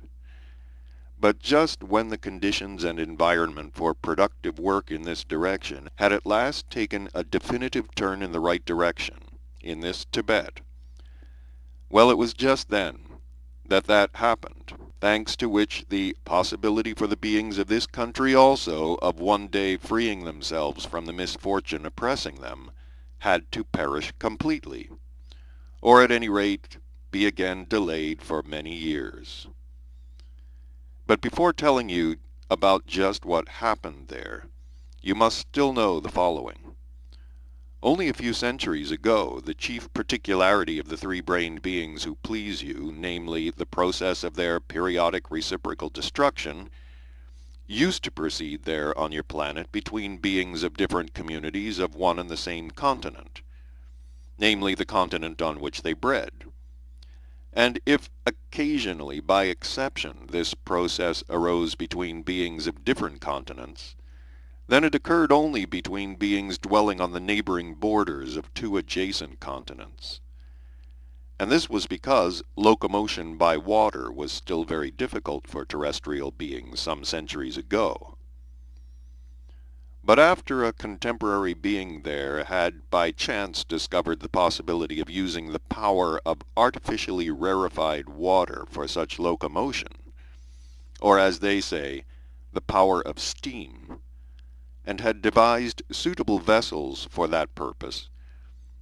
A: But just when the conditions and environment for productive work in this direction had at last taken a definitive turn in the right direction, in this Tibet, well, it was just then that happened, thanks to which the possibility for the beings of this country also of one day freeing themselves from the misfortune oppressing them had to perish completely, or at any rate be again delayed for many years. But before telling you about just what happened there, you must still know the following. Only a few centuries ago, the chief particularity of the three-brained beings who please you, namely the process of their periodic reciprocal destruction, used to proceed there on your planet between beings of different communities of one and the same continent, namely the continent on which they bred. And if occasionally, by exception, this process arose between beings of different continents, then it occurred only between beings dwelling on the neighboring borders of two adjacent continents. And this was because locomotion by water was still very difficult for terrestrial beings some centuries ago. But after a contemporary being there had by chance discovered the possibility of using the power of artificially rarefied water for such locomotion, or as they say, the power of steam, and had devised suitable vessels for that purpose,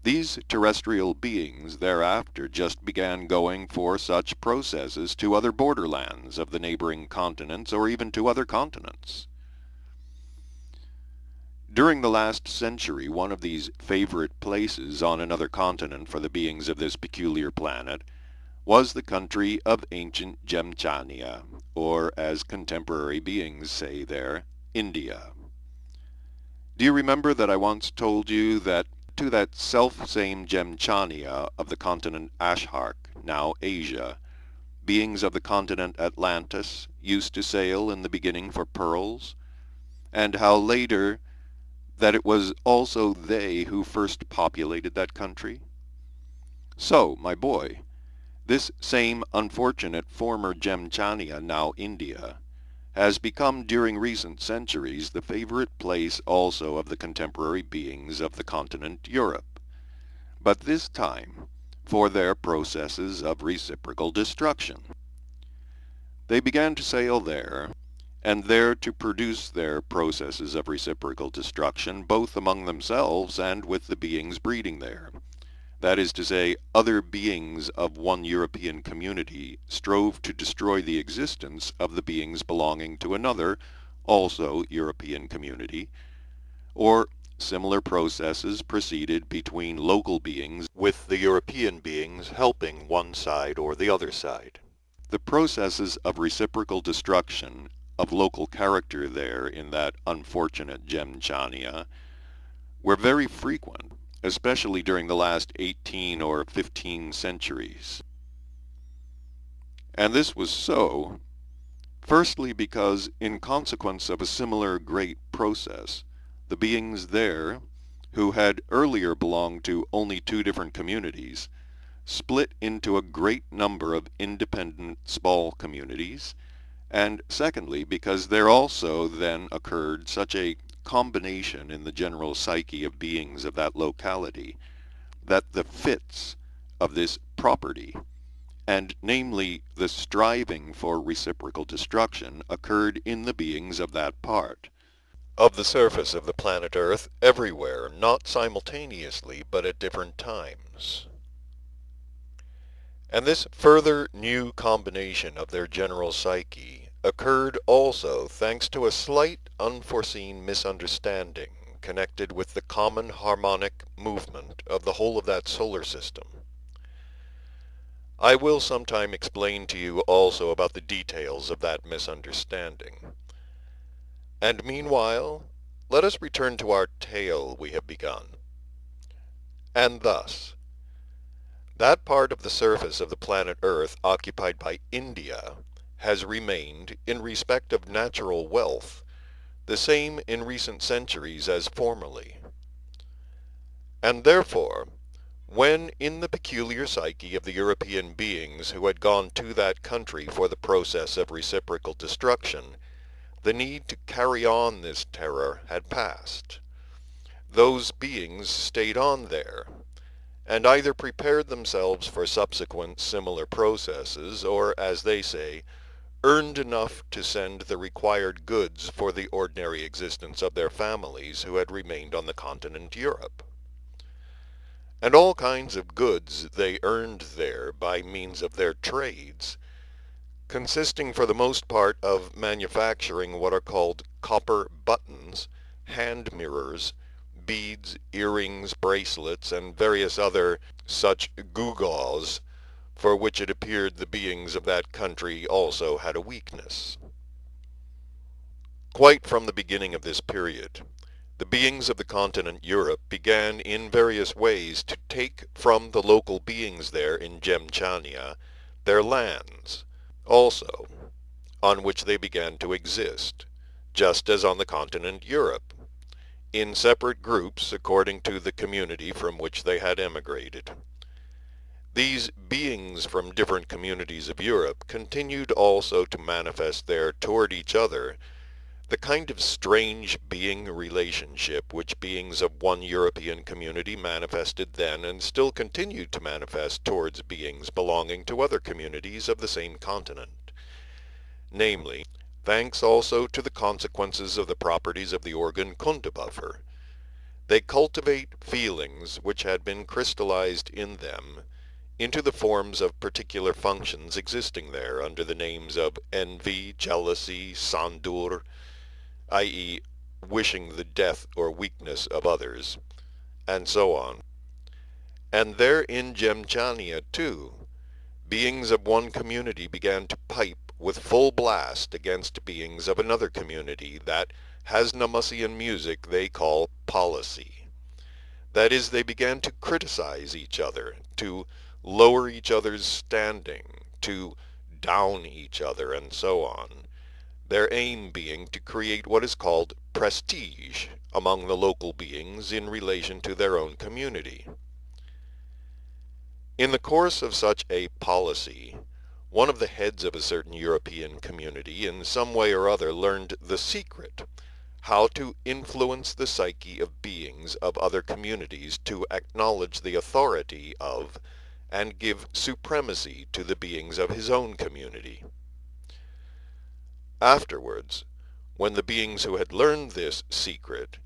A: these terrestrial beings thereafter just began going for such processes to other borderlands of the neighboring continents or even to other continents. During the last century, one of these favorite places on another continent for the beings of this peculiar planet was the country of ancient Jemchania, or as contemporary beings say there, India. Do you remember that I once told you that to that self-same Jemchania of the continent Ashark, now Asia, beings of the continent Atlantis used to sail in the beginning for pearls, and how later that it was also they who first populated that country? So, my boy, this same unfortunate former Jemchania, now India, has become during recent centuries the favorite place also of the contemporary beings of the continent Europe, but this time for their processes of reciprocal destruction. They began to sail there, and there to produce their processes of reciprocal destruction both among themselves and with the beings breeding there, That is to say, other beings of one European community strove to destroy the existence of the beings belonging to another, also European community, or similar processes proceeded between local beings, with the European beings helping one side or the other side. The processes of reciprocal destruction of local character there in that unfortunate Gemchania were very frequent, especially during the last 18 or 15 centuries. And this was so, firstly because in consequence of a similar great process, the beings there, who had earlier belonged to only two different communities, split into a great number of independent small communities, and secondly because there also then occurred such a combination in the general psyche of beings of that locality that the fits of this property, and namely the striving for reciprocal destruction, occurred in the beings of that part of the surface of the planet Earth everywhere, not simultaneously, but at different times. And this further new combination of their general psyche occurred also thanks to a slight unforeseen misunderstanding connected with the common harmonic movement of the whole of that solar system. I will sometime explain to you also about the details of that misunderstanding. And meanwhile, let us return to our tale we have begun. And thus, that part of the surface of the planet Earth occupied by India has remained, in respect of natural wealth, the same in recent centuries as formerly. And therefore, when in the peculiar psyche of the European beings who had gone to that country for the process of reciprocal destruction, the need to carry on this terror had passed, those beings stayed on there, and either prepared themselves for subsequent similar processes, or, as they say, earned enough to send the required goods for the ordinary existence of their families who had remained on the continent Europe. And all kinds of goods they earned there by means of their trades, consisting for the most part of manufacturing what are called copper buttons, hand mirrors, beads, earrings, bracelets, and various other such gewgaws, for which it appeared the beings of that country also had a weakness. Quite from the beginning of this period, the beings of the continent Europe began in various ways to take from the local beings there in Gemchania their lands, also, on which they began to exist, just as on the continent Europe, in separate groups according to the community from which they had emigrated. These beings from different communities of Europe continued also to manifest there toward each other the kind of strange being relationship which beings of one European community manifested then and still continued to manifest towards beings belonging to other communities of the same continent. Namely, thanks also to the consequences of the properties of the organ Kundabuffer, they cultivate feelings which had been crystallized in them into the forms of particular functions existing there under the names of envy, jealousy, sandur, i.e., wishing the death or weakness of others, and so on. And there in Gemchania, too, beings of one community began to pipe with full blast against beings of another community that Hasnamussian music they call policy. That is, they began to criticize each other, to lower each other's standing, to down each other, and so on, their aim being to create what is called prestige among the local beings in relation to their own community. In the course of such a policy, one of the heads of a certain European community in some way or other learned the secret, how to influence the psyche of beings of other communities to acknowledge the authority of and give supremacy to the beings of his own community. Afterwards, when the beings who had learned this secret,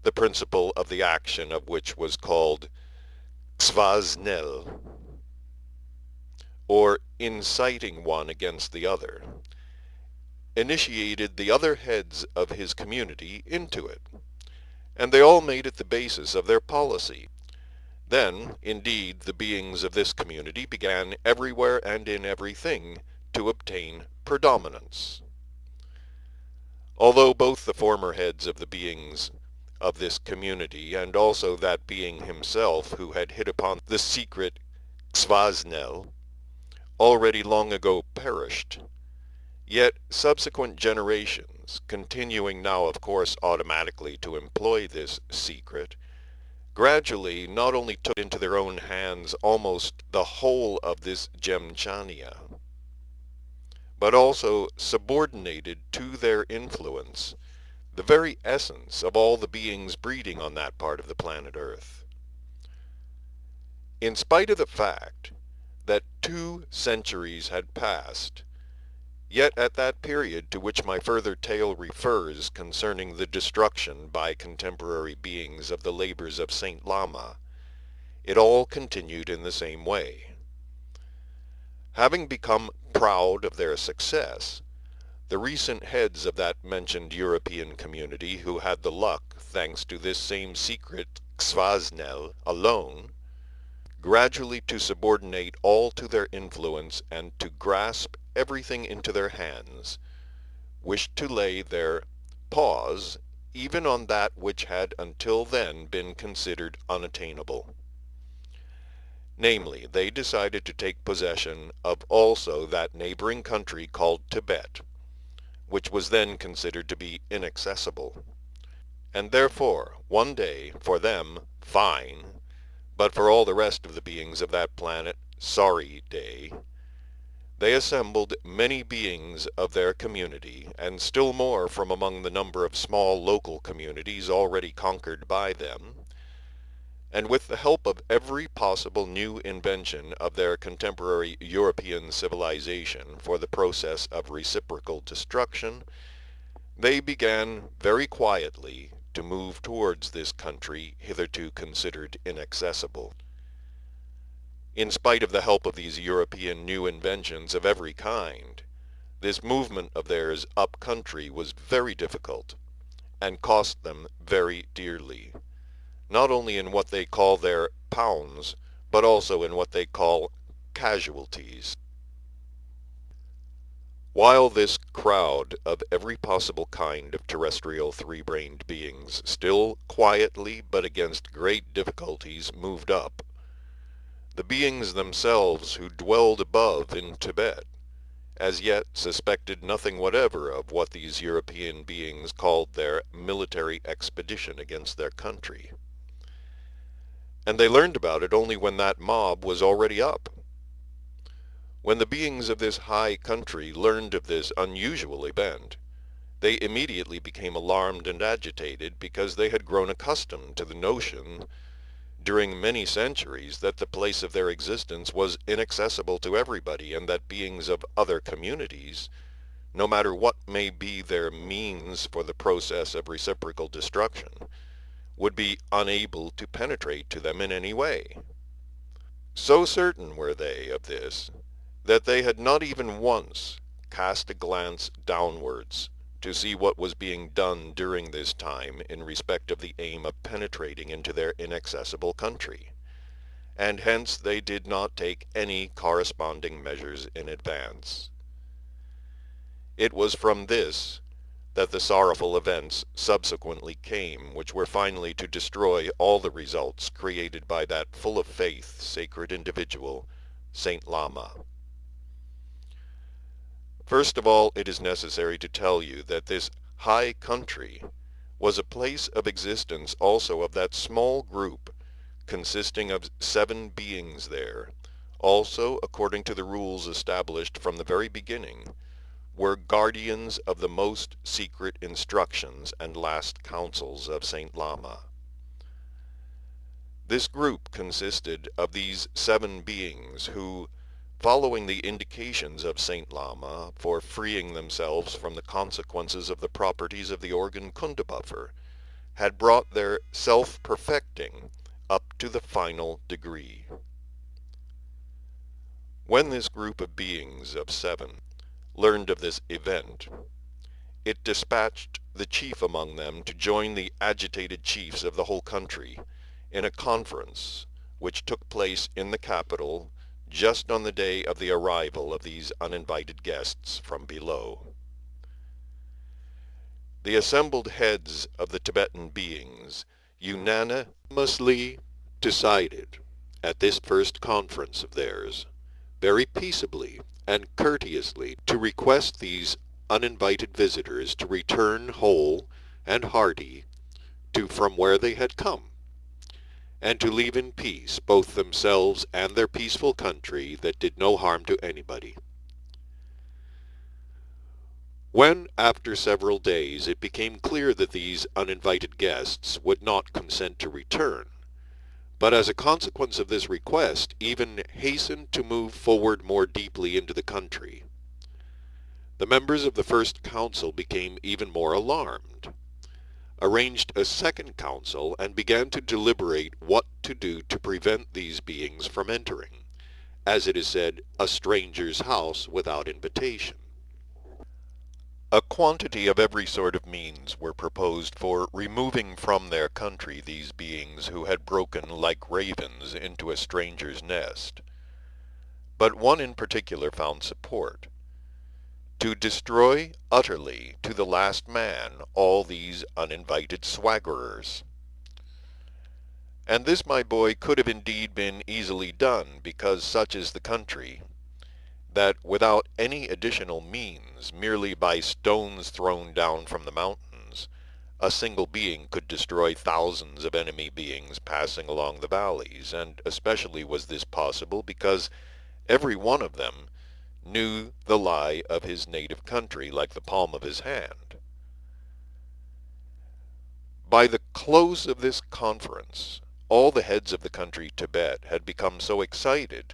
A: the principle of the action of which was called Xvaznel, or inciting one against the other, initiated the other heads of his community into it, and they all made it the basis of their policy. Then, indeed, the beings of this community began everywhere and in everything to obtain predominance. Although both the former heads of the beings of this community, and also that being himself who had hit upon the secret Xvaznel, already long ago perished, yet subsequent generations, continuing now of course automatically to employ this secret, gradually not only took into their own hands almost the whole of this Gemchania, but also subordinated to their influence the very essence of all the beings breeding on that part of the planet Earth. In spite of the fact that 2 centuries had passed, yet at that period to which my further tale refers concerning the destruction by contemporary beings of the labors of Saint Lama, it all continued in the same way. Having become proud of their success, the recent heads of that mentioned European community who had the luck, thanks to this same secret Xvaznel alone, gradually to subordinate all to their influence and to grasp everything into their hands, wished to lay their paws even on that which had until then been considered unattainable. Namely, they decided to take possession of also that neighboring country called Tibet, which was then considered to be inaccessible, and therefore one day for them fine, but for all the rest of the beings of that planet sorry day, they assembled many beings of their community, and still more from among the number of small local communities already conquered by them, and with the help of every possible new invention of their contemporary European civilization for the process of reciprocal destruction, they began very quietly to move towards this country hitherto considered inaccessible. In spite of the help of these European new inventions of every kind, this movement of theirs up country was very difficult, and cost them very dearly, not only in what they call their pounds, but also in what they call casualties. While this crowd of every possible kind of terrestrial three-brained beings still quietly but against great difficulties moved up, the beings themselves who dwelled above in Tibet as yet suspected nothing whatever of what these European beings called their military expedition against their country. And they learned about it only when that mob was already up. When the beings of this high country learned of this unusual event, they immediately became alarmed and agitated because they had grown accustomed to the notion during many centuries that the place of their existence was inaccessible to everybody, and that beings of other communities, no matter what may be their means for the process of reciprocal destruction, would be unable to penetrate to them in any way. So certain were they of this, that they had not even once cast a glance downwards to see what was being done during this time in respect of the aim of penetrating into their inaccessible country, and hence they did not take any corresponding measures in advance. It was from this that the sorrowful events subsequently came, which were finally to destroy all the results created by that full of faith, sacred individual, Saint Lama. First of all, it is necessary to tell you that this high country was a place of existence also of that small group consisting of 7 beings there, also according to the rules established from the very beginning, were guardians of the most secret instructions and last counsels of Saint Lama. This group consisted of these 7 beings who, following the indications of Saint Lama for freeing themselves from the consequences of the properties of the organ Kundabuffer, had brought their self-perfecting up to the final degree. When this group of beings of 7 learned of this event, it dispatched the chief among them to join the agitated chiefs of the whole country in a conference which took place in the capital just on the day of the arrival of these uninvited guests from below. The assembled heads of the Tibetan beings unanimously decided at this first conference of theirs, very peaceably and courteously, to request these uninvited visitors to return whole and hearty from where they had come, and to leave in peace both themselves and their peaceful country that did no harm to anybody. When, after several days, it became clear that these uninvited guests would not consent to return, but as a consequence of this request even hastened to move forward more deeply into the country, the members of the first council became even more alarmed, arranged a second council, and began to deliberate what to do to prevent these beings from entering, as it is said, a stranger's house without invitation. A quantity of every sort of means were proposed for removing from their country these beings who had broken like ravens into a stranger's nest. But one in particular found support: to destroy utterly to the last man all these uninvited swaggerers. And this, my boy, could have indeed been easily done, because such is the country, that without any additional means, merely by stones thrown down from the mountains, a single being could destroy thousands of enemy beings passing along the valleys, and especially was this possible because every one of them knew the lie of his native country like the palm of his hand. By the close of this conference, all the heads of the country Tibet had become so excited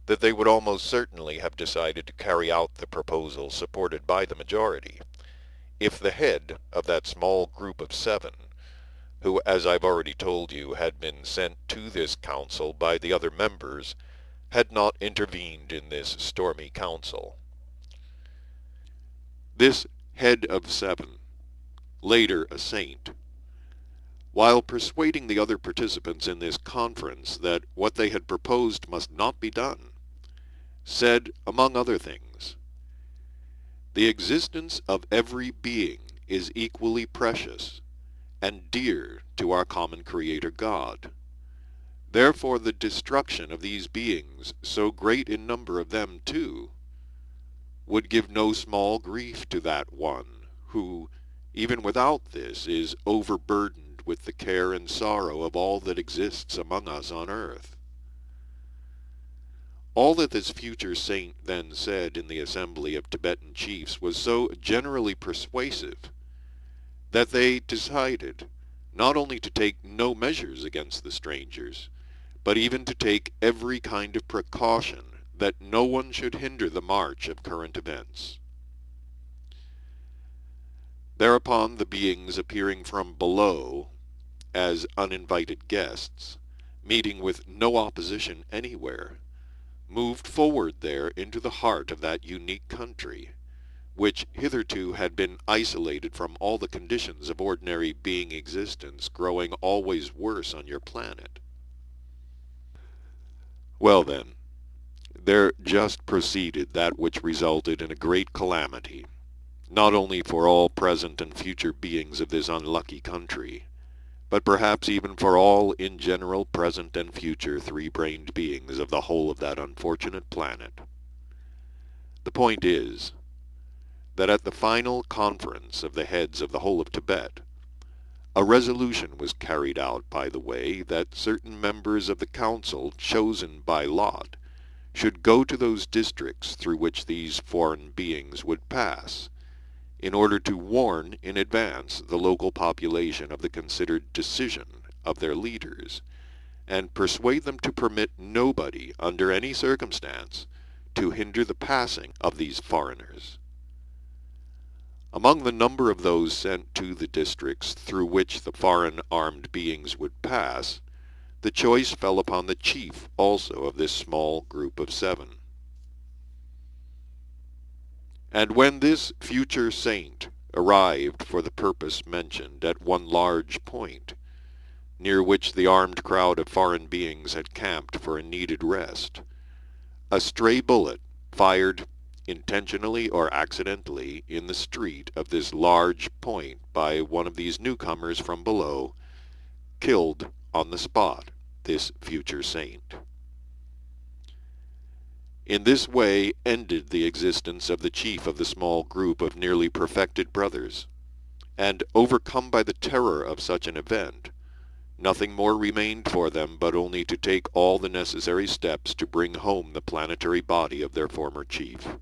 A: that they would almost certainly have decided to carry out the proposal supported by the majority, if the head of that small group of 7, who, as I've already told you, had been sent to this council by the other members, had not intervened in this stormy council. This head of 7, later a saint, while persuading the other participants in this conference that what they had proposed must not be done, said, among other things, "The existence of every being is equally precious and dear to our common Creator God. Therefore the destruction of these beings, so great in number of them too, would give no small grief to that one who, even without this, is overburdened with the care and sorrow of all that exists among us on earth." All that this future saint then said in the assembly of Tibetan chiefs was so generally persuasive that they decided not only to take no measures against the strangers, but even to take every kind of precaution that no one should hinder the march of current events. Thereupon the beings appearing from below as uninvited guests, meeting with no opposition anywhere, moved forward there into the heart of that unique country, which hitherto had been isolated from all the conditions of ordinary being existence, growing always worse on your planet. Well then, there just proceeded that which resulted in a great calamity, not only for all present and future beings of this unlucky country, but perhaps even for all in general present and future three-brained beings of the whole of that unfortunate planet. The point is, that at the final conference of the heads of the whole of Tibet, a resolution was carried out by the way that certain members of the council chosen by lot should go to those districts through which these foreign beings would pass, in order to warn in advance the local population of the considered decision of their leaders, and persuade them to permit nobody, under any circumstance, to hinder the passing of these foreigners. Among the number of those sent to the districts through which the foreign armed beings would pass, the choice fell upon the chief also of this small group of 7. And when this future saint arrived for the purpose mentioned at one large point, near which the armed crowd of foreign beings had camped for a needed rest, a stray bullet, fired intentionally or accidentally in the street of this large point by one of these newcomers from below, killed on the spot this future saint. In this way ended the existence of the chief of the small group of nearly perfected brothers, and overcome by the terror of such an event, nothing more remained for them but only to take all the necessary steps to bring home the planetary body of their former chief.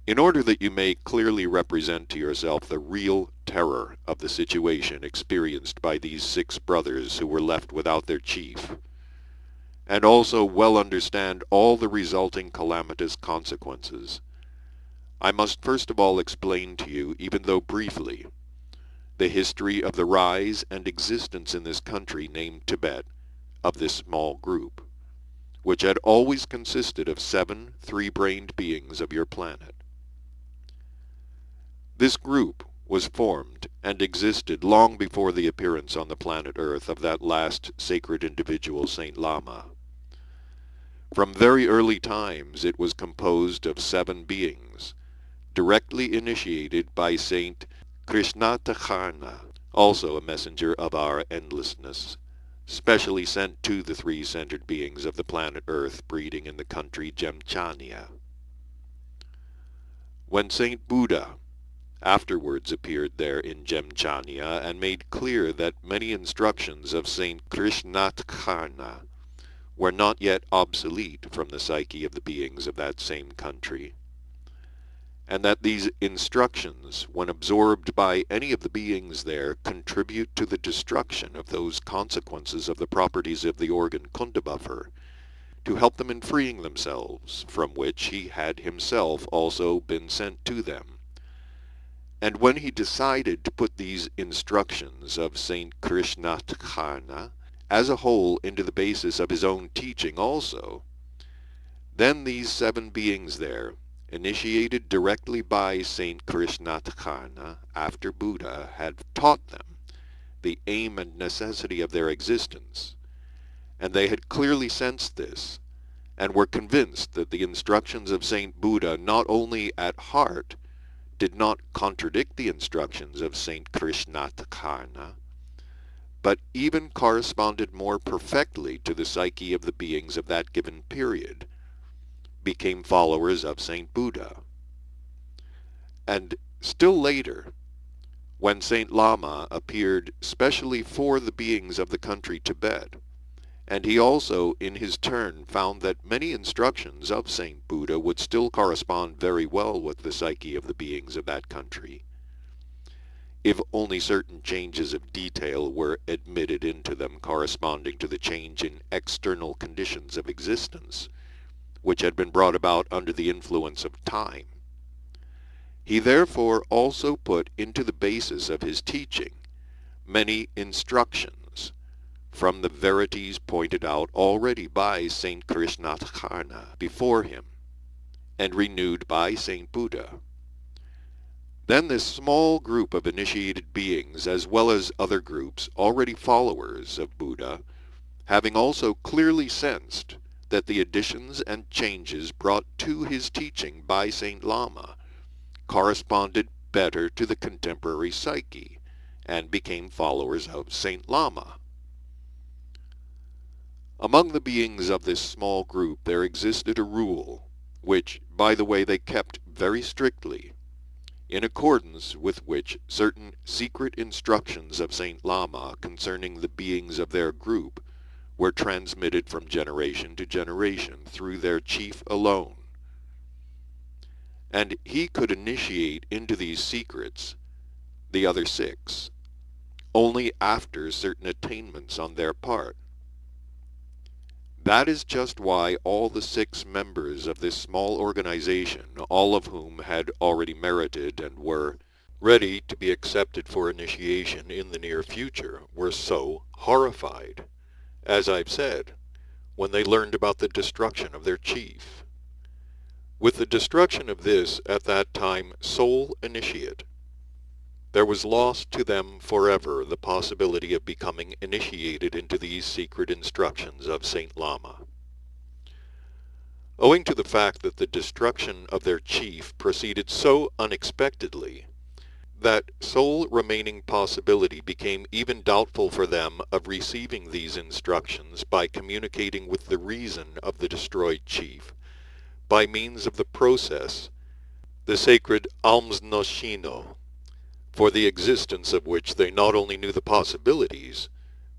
A: In order that you may clearly represent to yourself the real terror of the situation experienced by these 6 brothers who were left without their chief, and also well understand all the resulting calamitous consequences, I must first of all explain to you, even though briefly, the history of the rise and existence in this country named Tibet of this small group, which had always consisted of 7 three-brained beings of your planet. This group was formed and existed long before the appearance on the planet Earth of that last sacred individual, Saint Lama. From very early times it was composed of 7 beings, directly initiated by Saint Krishnatacharna, also a messenger of our endlessness, specially sent to the 3-centered beings of the planet Earth breeding in the country Jemchania. When Saint Buddha afterwards appeared there in Jemchania and made clear that many instructions of Saint Krishnatacharna were not yet obsolete from the psyche of the beings of that same country, and that these instructions, when absorbed by any of the beings there, contribute to the destruction of those consequences of the properties of the organ Kundabuffer, to help them in freeing themselves, from which he had himself also been sent to them. And when he decided to put these instructions of Saint Krishnatacharna as a whole into the basis of his own teaching also, then these 7 beings there, initiated directly by Saint Krishnatacharna after Buddha had taught them the aim and necessity of their existence, and they had clearly sensed this, and were convinced that the instructions of Saint Buddha not only at heart did not contradict the instructions of Saint Krishnatacharna, but even corresponded more perfectly to the psyche of the beings of that given period, became followers of Saint Buddha. And still later, when Saint Lama appeared specially for the beings of the country Tibet, and he also in his turn found that many instructions of Saint Buddha would still correspond very well with the psyche of the beings of that country, if only certain changes of detail were admitted into them corresponding to the change in external conditions of existence, which had been brought about under the influence of time. He therefore also put into the basis of his teaching many instructions from the verities pointed out already by Saint Krishnatacharna before him, and renewed by Saint Buddha. Then this small group of initiated beings, as well as other groups already followers of Buddha, having also clearly sensed that the additions and changes brought to his teaching by Saint Lama corresponded better to the contemporary psyche, and became followers of Saint Lama. Among the beings of this small group there existed a rule, which, by the way, they kept very strictly, in accordance with which certain secret instructions of Saint Lama concerning the beings of their group were transmitted from generation to generation through their chief alone. And he could initiate into these secrets the other 6, only after certain attainments on their part. That is just why all the 6 members of this small organization, all of whom had already merited and were ready to be accepted for initiation in the near future, were so horrified, as I've said, when they learned about the destruction of their chief. With the destruction of this, at that time, sole initiate, there was lost to them forever the possibility of becoming initiated into these secret instructions of Saint Lama. Owing to the fact that the destruction of their chief proceeded so unexpectedly, that sole remaining possibility became even doubtful for them of receiving these instructions by communicating with the reason of the destroyed chief, by means of the process, the sacred alms noshino, for the existence of which they not only knew the possibilities,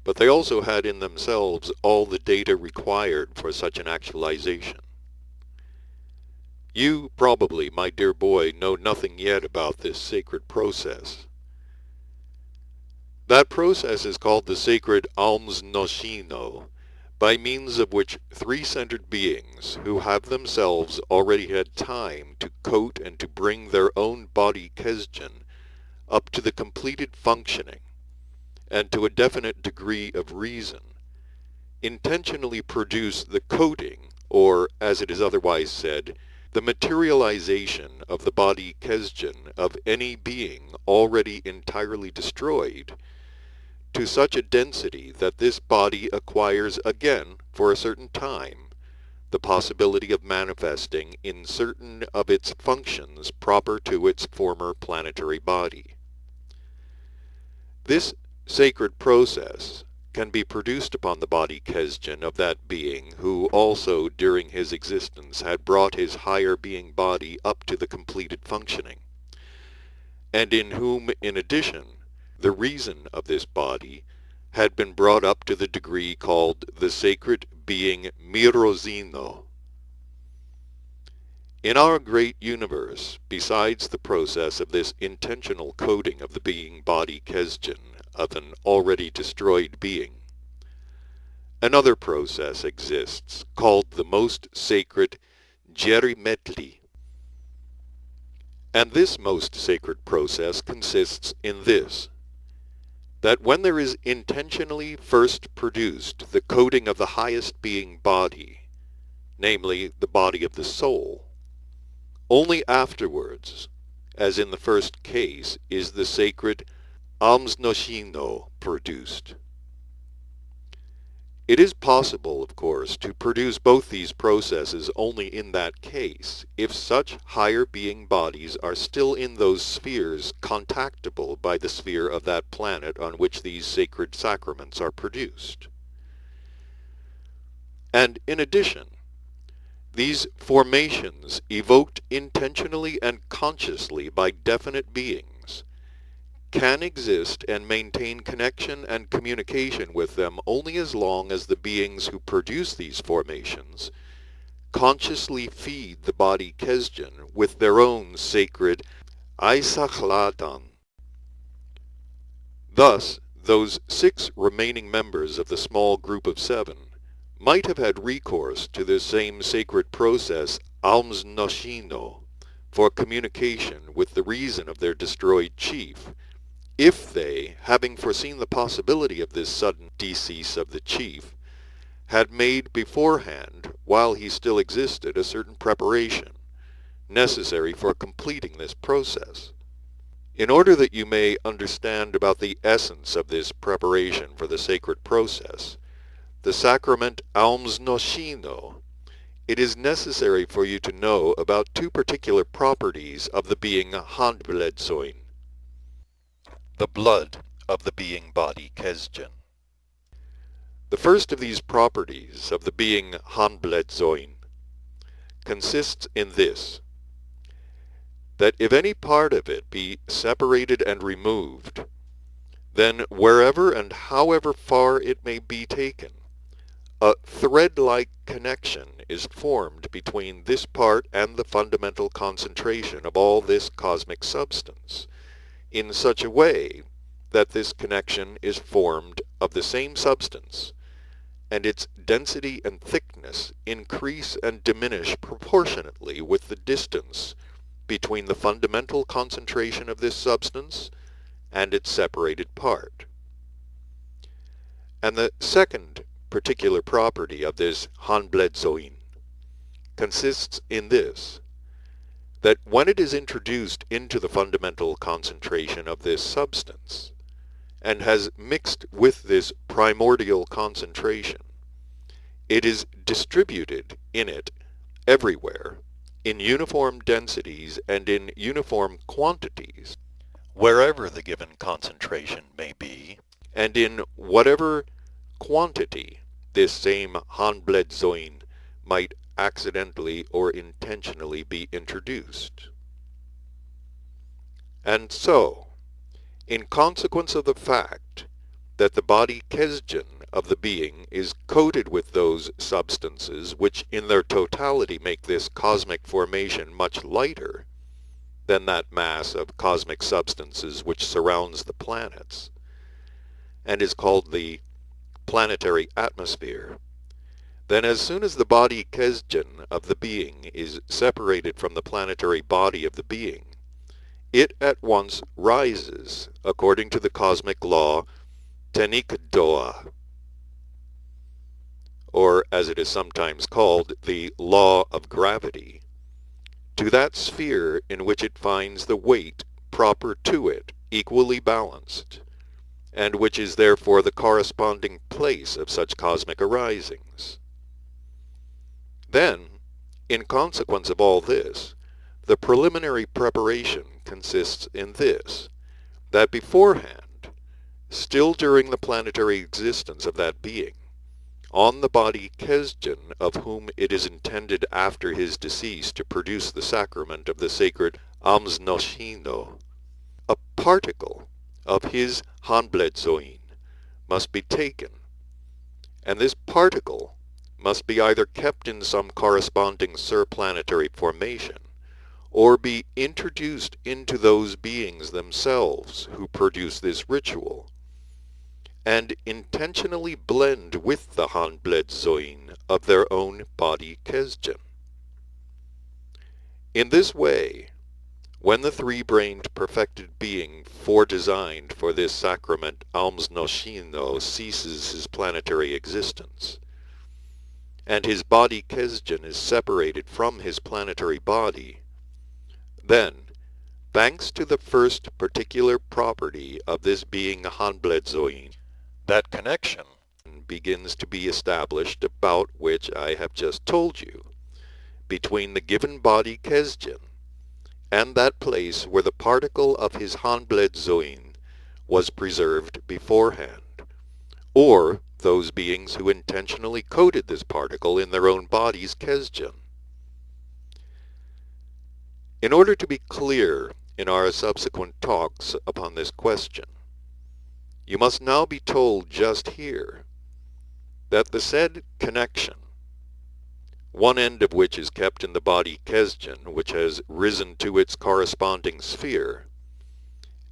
A: but they also had in themselves all the data required for such an actualization. You probably, my dear boy, know nothing yet about this sacred process. That process is called the sacred alms noshino, by means of which three-centered beings, who have themselves already had time to coat and to bring their own body kesjen up to the completed functioning, and to a definite degree of reason, intentionally produce the coating, or, as it is otherwise said, the materialization of the body kesjen of any being already entirely destroyed, to such a density that this body acquires again, for a certain time, the possibility of manifesting in certain of its functions proper to its former planetary body. This sacred process can be produced upon the body kesjen of that being who also during his existence had brought his higher being body up to the completed functioning, and in whom in addition the reason of this body had been brought up to the degree called the sacred being Mirozino. In our great universe, besides the process of this intentional coding of the being body kesjen of an already destroyed being, another process exists called the most sacred Jerimetli. And this most sacred process consists in this, that when there is intentionally first produced the coding of the highest being body, namely the body of the soul, only afterwards, as in the first case, is the sacred alms noshino produced. It is possible, of course, to produce both these processes only in that case, if such higher being bodies are still in those spheres contactable by the sphere of that planet on which these sacred sacraments are produced. And in addition, these formations, evoked intentionally and consciously by definite beings, can exist and maintain connection and communication with them only as long as the beings who produce these formations consciously feed the body kesjen with their own sacred Aisachladan. Thus, those 6 remaining members of the small group of 7 might have had recourse to this same sacred process alms noshino for communication with the reason of their destroyed chief, if they, having foreseen the possibility of this sudden decease of the chief, had made beforehand, while he still existed, a certain preparation necessary for completing this process. In order that you may understand about the essence of this preparation for the sacred process, the sacrament alms noshino, it is necessary for you to know about 2 particular properties of the being handbledzoin, the blood of the being body kesjen. The first of these properties of the being handbledzoin consists in this, that if any part of it be separated and removed, then wherever and however far it may be taken, a thread-like connection is formed between this part and the fundamental concentration of all this cosmic substance, in such a way that this connection is formed of the same substance, and its density and thickness increase and diminish proportionately with the distance between the fundamental concentration of this substance and its separated part. And the second particular property of this Handbledzoin consists in this, that when it is introduced into the fundamental concentration of this substance, and has mixed with this primordial concentration, it is distributed in it everywhere, in uniform densities and in uniform quantities, wherever the given concentration may be, and in whatever quantity this same Handbledzoin might accidentally or intentionally be introduced. And so, in consequence of the fact that the body Kesdjan of the being is coated with those substances which in their totality make this cosmic formation much lighter than that mass of cosmic substances which surrounds the planets, and is called the planetary atmosphere, then as soon as the body Kesdjan of the being is separated from the planetary body of the being, it at once rises according to the cosmic law Tenikdoa, or as it is sometimes called, the law of gravity, to that sphere in which it finds the weight proper to it equally balanced, and which is therefore the corresponding place of such cosmic arisings. Then, in consequence of all this, the preliminary preparation consists in this, that beforehand, still during the planetary existence of that being, on the body Kesdjan of whom it is intended after his decease to produce the sacrament of the sacred Almsnoshino, a particle of his Handbledzoin must be taken, and this particle must be either kept in some corresponding surplanetary formation, or be introduced into those beings themselves who produce this ritual, and intentionally blend with the Handbledzoin of their own body Kesdjan. In this way, when the three-brained perfected being foredesigned for this sacrament Almsnoshino ceases his planetary existence, and his body Kesdjan is separated from his planetary body, then, thanks to the first particular property of this being Handbledzoin, that connection begins to be established about which I have just told you, between the given body Kesdjan and that place where the particle of his Handbledzoin was preserved beforehand, or those beings who intentionally coated this particle in their own bodies Kesdjan. In order to be clear in our subsequent talks upon this question, you must now be told just here that the said connection, one end of which is kept in the body Kesdjan, which has risen to its corresponding sphere,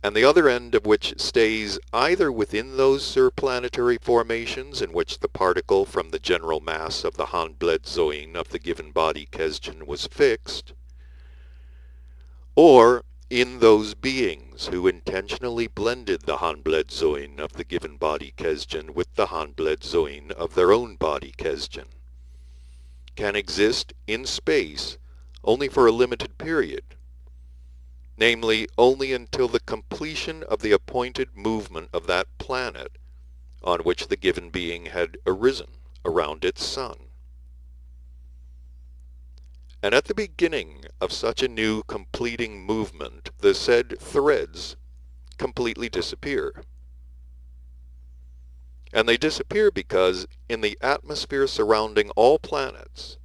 A: and the other end of which stays either within those surplanetary formations in which the particle from the general mass of the Handbledzoin of the given body Kesdjan was fixed, or in those beings who intentionally blended the Handbledzoin of the given body Kesdjan with the Handbledzoin of their own body Kesdjan, can exist in space only for a limited period, namely only until the completion of the appointed movement of that planet on which the given being had arisen around its sun. And at the beginning of such a new completing movement, the said threads completely disappear. And they disappear because in the atmosphere surrounding all planets,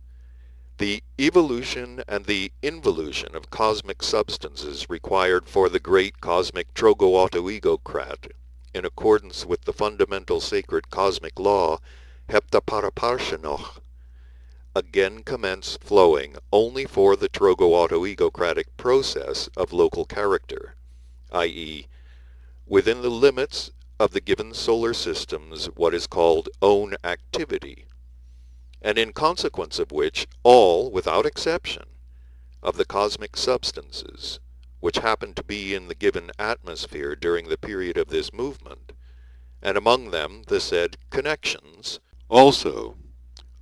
A: the evolution and the involution of cosmic substances required for the great cosmic Trogoautoegocrat, in accordance with the fundamental sacred cosmic law Heptaparaparshanoch, again commence flowing only for the Trogoautoegocratic process of local character, i.e., within the limits of the given solar system's what is called own activity, and in consequence of which all, without exception, of the cosmic substances which happen to be in the given atmosphere during the period of this movement, and among them the said connections, also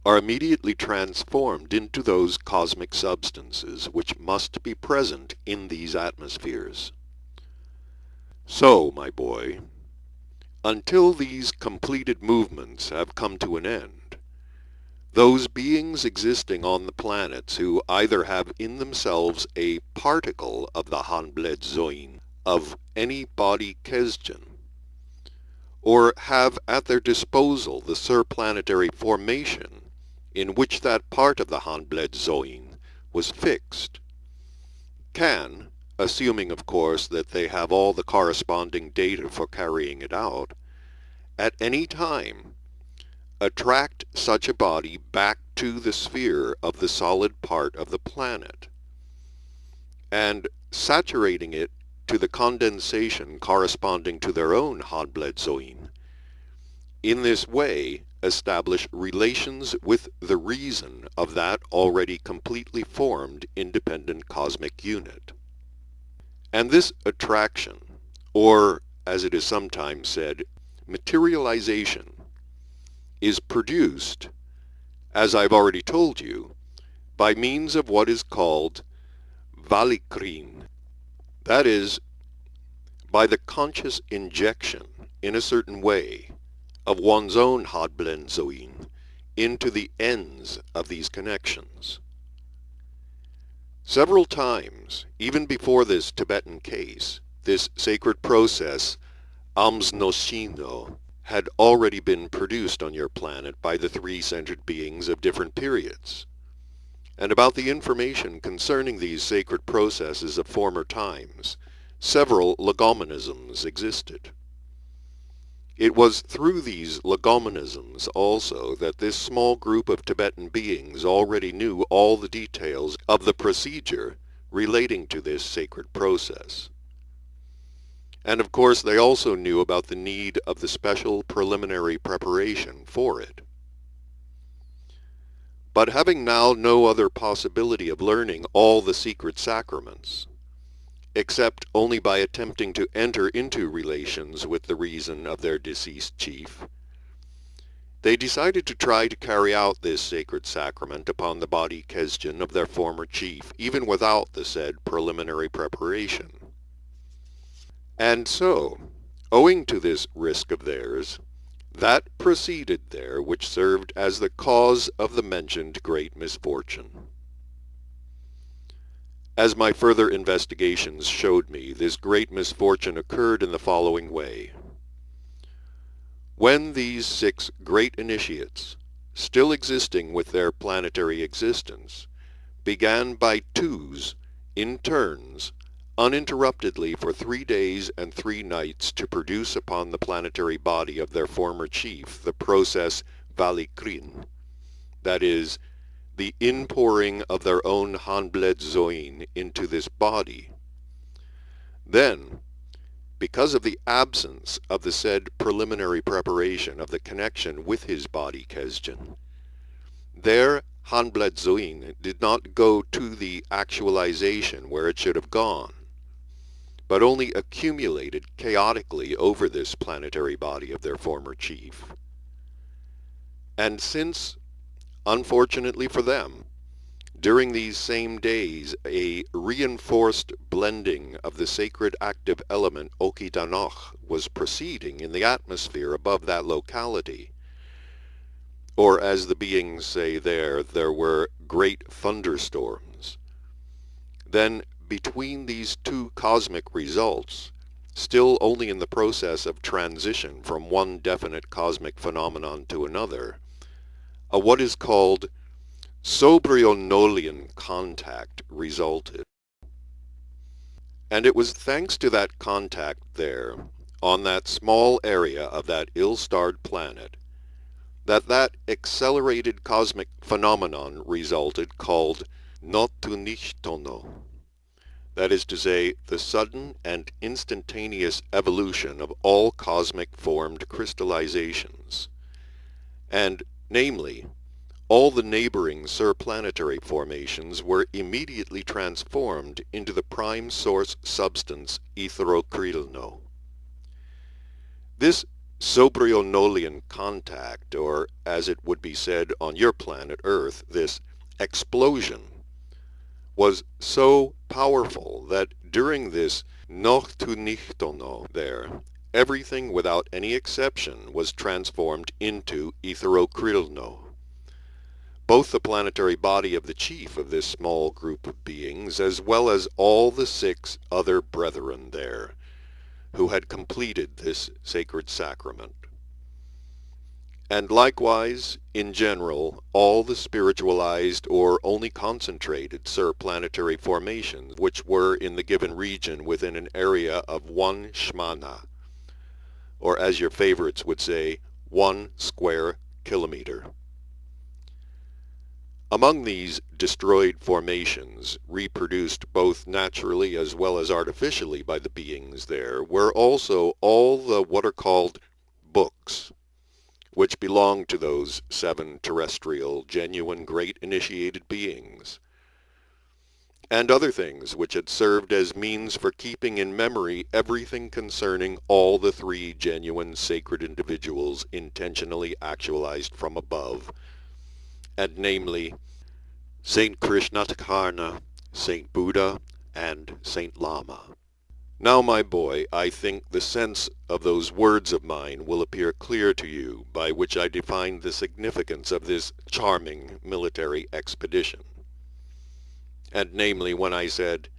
A: are immediately transformed into those cosmic substances which must be present in these atmospheres. So, my boy, until these completed movements have come to an end, those beings existing on the planets who either have in themselves a particle of the Hanbled Zoin of any body Kesdjan, or have at their disposal the surplanetary formation in which that part of the Hanbled Zoin was fixed, can, assuming of course that they have all the corresponding data for carrying it out, at any time attract such a body back to the sphere of the solid part of the planet, and saturating it to the condensation corresponding to their own Hanbled Zoin, in this way establish relations with the reason of that already completely formed independent cosmic unit. And this attraction, or as it is sometimes said, materialization, is produced, as I've already told you, by means of what is called valikrin, that is, by the conscious injection in a certain way of one's own Hanbled Zoin into the ends of these connections. Several times, even before this Tibetan case, this sacred process, Amsnoshino, had already been produced on your planet by the three-centered beings of different periods. And about the information concerning these sacred processes of former times, several legomenisms existed. It was through these legomenisms also that this small group of Tibetan beings already knew all the details of the procedure relating to this sacred process. And of course they also knew about the need of the special preliminary preparation for it. But having now no other possibility of learning all the secret sacraments, except only by attempting to enter into relations with the reason of their deceased chief, they decided to try to carry out this sacred sacrament upon the body Kesdjan of their former chief, even without the said preliminary preparation. And so, owing to this risk of theirs, that proceeded there which served as the cause of the mentioned great misfortune. As my further investigations showed me, this great misfortune occurred in the following way. When these 6 great initiates, still existing with their planetary existence, began by twos, in turns, uninterruptedly for 3 days and 3 nights to produce upon the planetary body of their former chief the process valikrin, that is, the inpouring of their own Hanbled Zoin into this body. Then, because of the absence of the said preliminary preparation of the connection with his body Kesdjan, their Hanbled Zoin did not go to the actualization where it should have gone, but only accumulated chaotically over this planetary body of their former chief. And since, unfortunately for them, during these same days a reinforced blending of the sacred active element Okidanoch was proceeding in the atmosphere above that locality, or as the beings say there were great thunderstorms, then between these 2 cosmic results, still only in the process of transition from one definite cosmic phenomenon to another, a what is called sobrionolian contact resulted. And it was thanks to that contact there, on that small area of that ill-starred planet, that accelerated cosmic phenomenon resulted called Notunishtono, that is to say, the sudden and instantaneous evolution of all cosmic formed crystallizations, and namely, all the neighboring surplanetary formations were immediately transformed into the prime source substance Etherocrylno. This Sobrionolian contact, or as it would be said on your planet Earth, this explosion, was so powerful that during this Noctunichtono there, everything without any exception was transformed into Etherocrylno. Both the planetary body of the chief of this small group of beings, as well as all the 6 other brethren there, who had completed this sacred sacrament. And likewise, in general, all the spiritualized or only concentrated surplanetary formations which were in the given region within an area of 1 shmana, or as your favorites would say, 1 square kilometer. Among these destroyed formations, reproduced both naturally as well as artificially by the beings there, were also all the what are called books, which belong to those 7 terrestrial, genuine, great initiated beings, and other things which had served as means for keeping in memory everything concerning all the 3 genuine sacred individuals intentionally actualized from above, and namely, Saint Krishnatakarna, Saint Buddha, and Saint Lama. Now, my boy, I think the sense of those words of mine will appear clear to you, by which I define the significance of this charming military expedition. And namely, when I said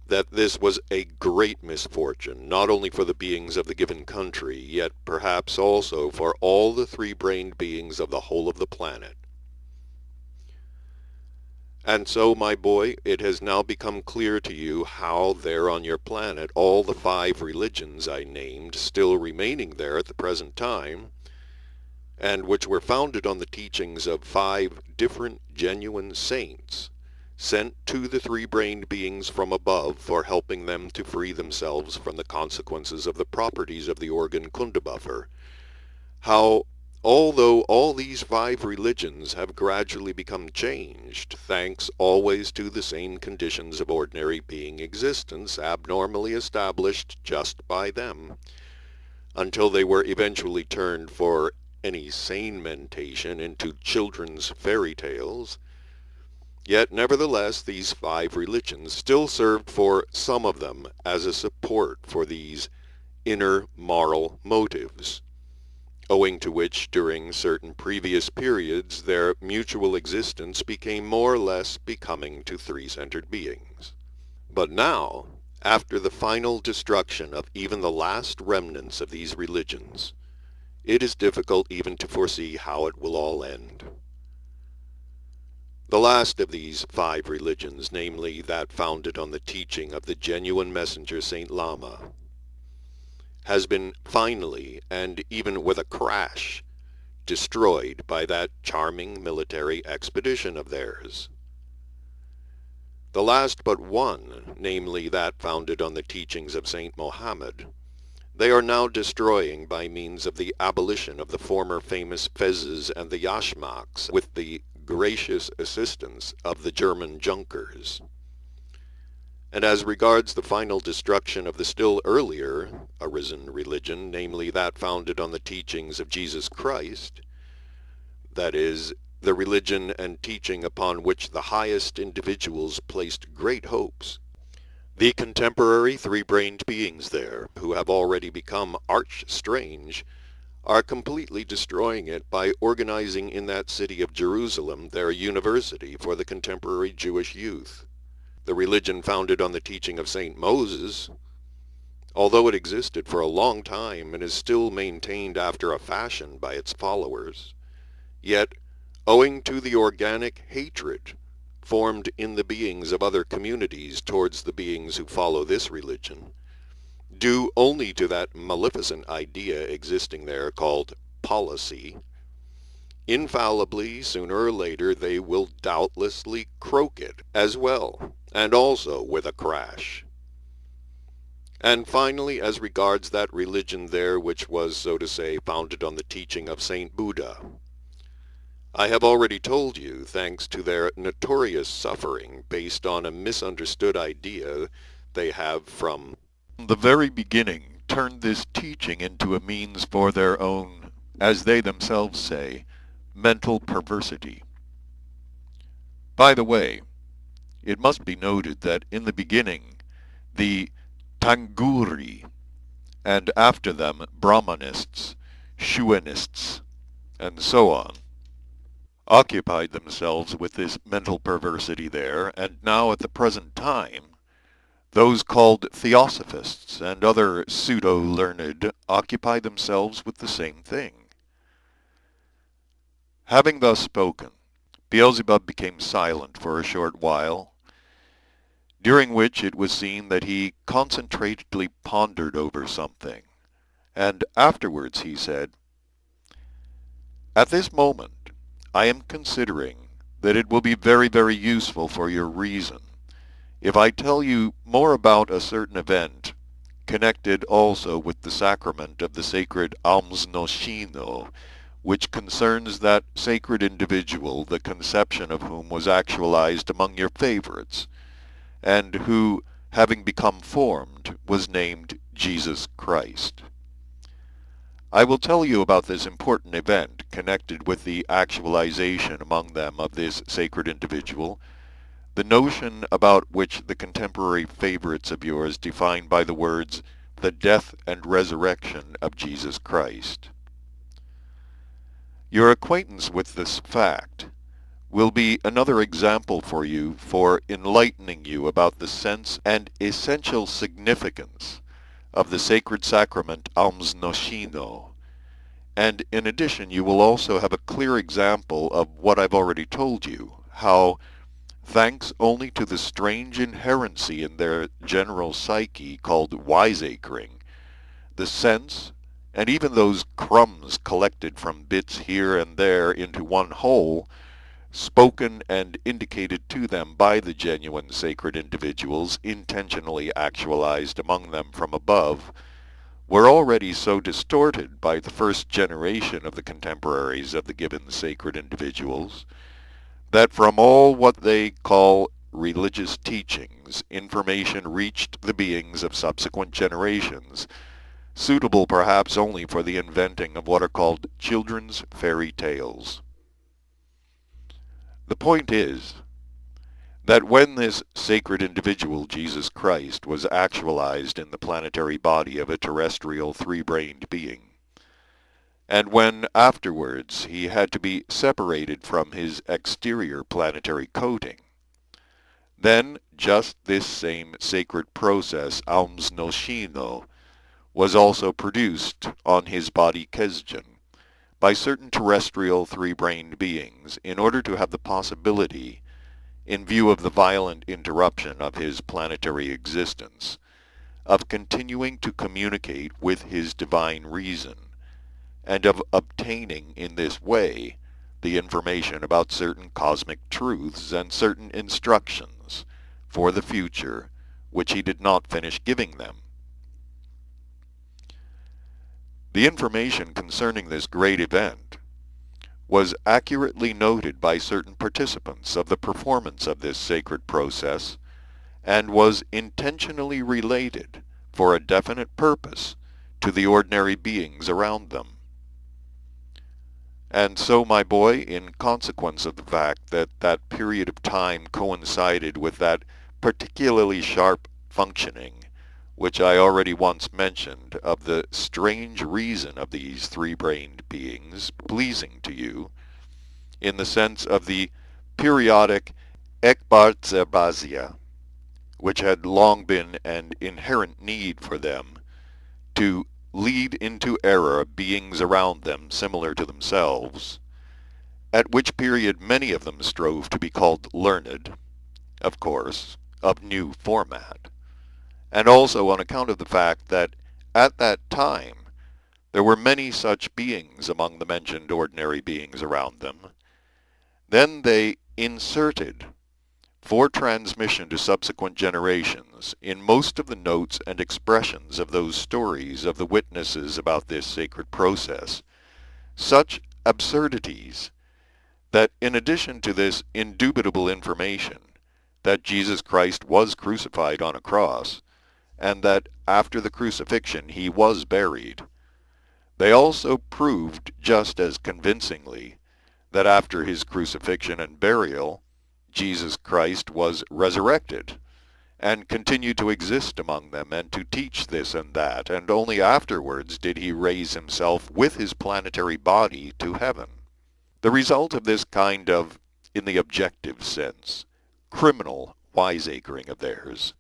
A: that this was a great misfortune, not only for the beings of the given country, yet perhaps also for all the 3-brained beings of the whole of the planet. And so, my boy, it has now become clear to you how there on your planet all the 5 religions I named, still remaining there at the present time, and which were founded on the teachings of 5 different genuine saints, sent to the 3-brained beings from above for helping them to free themselves from the consequences of the properties of the organ Kundabuffer, how although all these 5 religions have gradually become changed, thanks always to the same conditions of ordinary being existence abnormally established just by them, until they were eventually turned for any sane mentation into children's fairy tales, yet nevertheless these 5 religions still served for some of them as a support for these inner moral motives, owing to which during certain previous periods their mutual existence became more or less becoming to 3-centered beings. But now, after the final destruction of even the last remnants of these religions, it is difficult even to foresee how it will all end. The last of these 5 religions, namely that founded on the teaching of the genuine messenger Saint Lama, has been finally, and even with a crash, destroyed by that charming military expedition of theirs. The last but one, namely that founded on the teachings of Saint Mohammed, they are now destroying by means of the abolition of the former famous Fezzes and the Yashmaks, with the gracious assistance of the German Junkers. And as regards the final destruction of the still earlier arisen religion, namely that founded on the teachings of Jesus Christ, that is, the religion and teaching upon which the highest individuals placed great hopes, the contemporary 3-brained beings there, who have already become arch-strange, are completely destroying it by organizing in that city of Jerusalem their university for the contemporary Jewish youth. The religion founded on the teaching of Saint Moses, although it existed for a long time and is still maintained after a fashion by its followers, yet, owing to the organic hatred formed in the beings of other communities towards the beings who follow this religion, due only to that maleficent idea existing there called policy, infallibly, sooner or later, they will doubtlessly croak it as well, and also with a crash. And finally, as regards that religion there which was, so to say, founded on the teaching of Saint Buddha, I have already told you, thanks to their notorious suffering based on a misunderstood idea they have from the very beginning turned this teaching into a means for their own, as they themselves say, mental perversity. By the way, it must be noted that in the beginning, the Tanguri, and after them Brahmanists, Shuanists, and so on, occupied themselves with this mental perversity there, and now at the present time, those called theosophists and other pseudo-learned occupy themselves with the same thing. Having thus spoken, Beelzebub became silent for a short while, during which it was seen that he concentratedly pondered over something, and afterwards he said, "At this moment, I am considering that it will be very, very useful for your reason if I tell you more about a certain event connected also with the sacrament of the sacred almsnoshino, which concerns that sacred individual, the conception of whom was actualized among your favorites, and who, having become formed, was named Jesus Christ. I will tell you about this important event connected with the actualization among them of this sacred individual, the notion about which the contemporary favorites of yours define by the words, the death and resurrection of Jesus Christ. Your acquaintance with this fact will be another example for you for enlightening you about the sense and essential significance of the sacred sacrament almsnoshino, and in addition you will also have a clear example of what I've already told you, how, thanks only to the strange inherency in their general psyche called wiseacring, the sense, and even those crumbs collected from bits here and there into one whole, spoken and indicated to them by the genuine sacred individuals intentionally actualized among them from above, were already so distorted by the first generation of the contemporaries of the given sacred individuals, that from all what they call religious teachings, information reached the beings of subsequent generations, suitable perhaps only for the inventing of what are called children's fairy tales. The point is that when this sacred individual, Jesus Christ, was actualized in the planetary body of a terrestrial three-brained being, and when afterwards he had to be separated from his exterior planetary coating, then just this same sacred process, almsnoshino, was also produced on his body Kesdjan by certain terrestrial three-brained beings in order to have the possibility, in view of the violent interruption of his planetary existence, of continuing to communicate with his divine reason, and of obtaining in this way the information about certain cosmic truths and certain instructions for the future which he did not finish giving them. The information concerning this great event was accurately noted by certain participants of the performance of this sacred process, and was intentionally related for a definite purpose to the ordinary beings around them. And so, my boy, in consequence of the fact that that period of time coincided with that particularly sharp functioning which I already once mentioned, of the strange reason of these three-brained beings pleasing to you, in the sense of the periodic ekbartzebasia, which had long been an inherent need for them to lead into error beings around them similar to themselves, at which period many of them strove to be called learned, of course, of new format, and also on account of the fact that at that time there were many such beings among the mentioned ordinary beings around them. Then they inserted, for transmission to subsequent generations, in most of the notes and expressions of those stories of the witnesses about this sacred process, such absurdities that in addition to this indubitable information that Jesus Christ was crucified on a cross, and that after the crucifixion he was buried, they also proved just as convincingly that after his crucifixion and burial, Jesus Christ was resurrected and continued to exist among them and to teach this and that, and only afterwards did he raise himself with his planetary body to heaven. The result of this kind of, in the objective sense, criminal wiseacring of theirs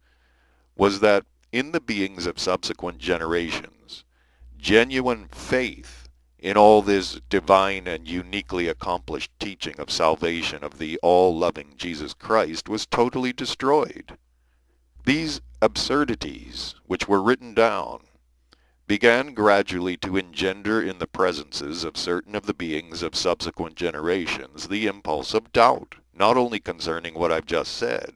A: was that in the beings of subsequent generations, genuine faith in all this divine and uniquely accomplished teaching of salvation of the all-loving Jesus Christ was totally destroyed. These absurdities, which were written down, began gradually to engender in the presences of certain of the beings of subsequent generations the impulse of doubt, not only concerning what I've just said,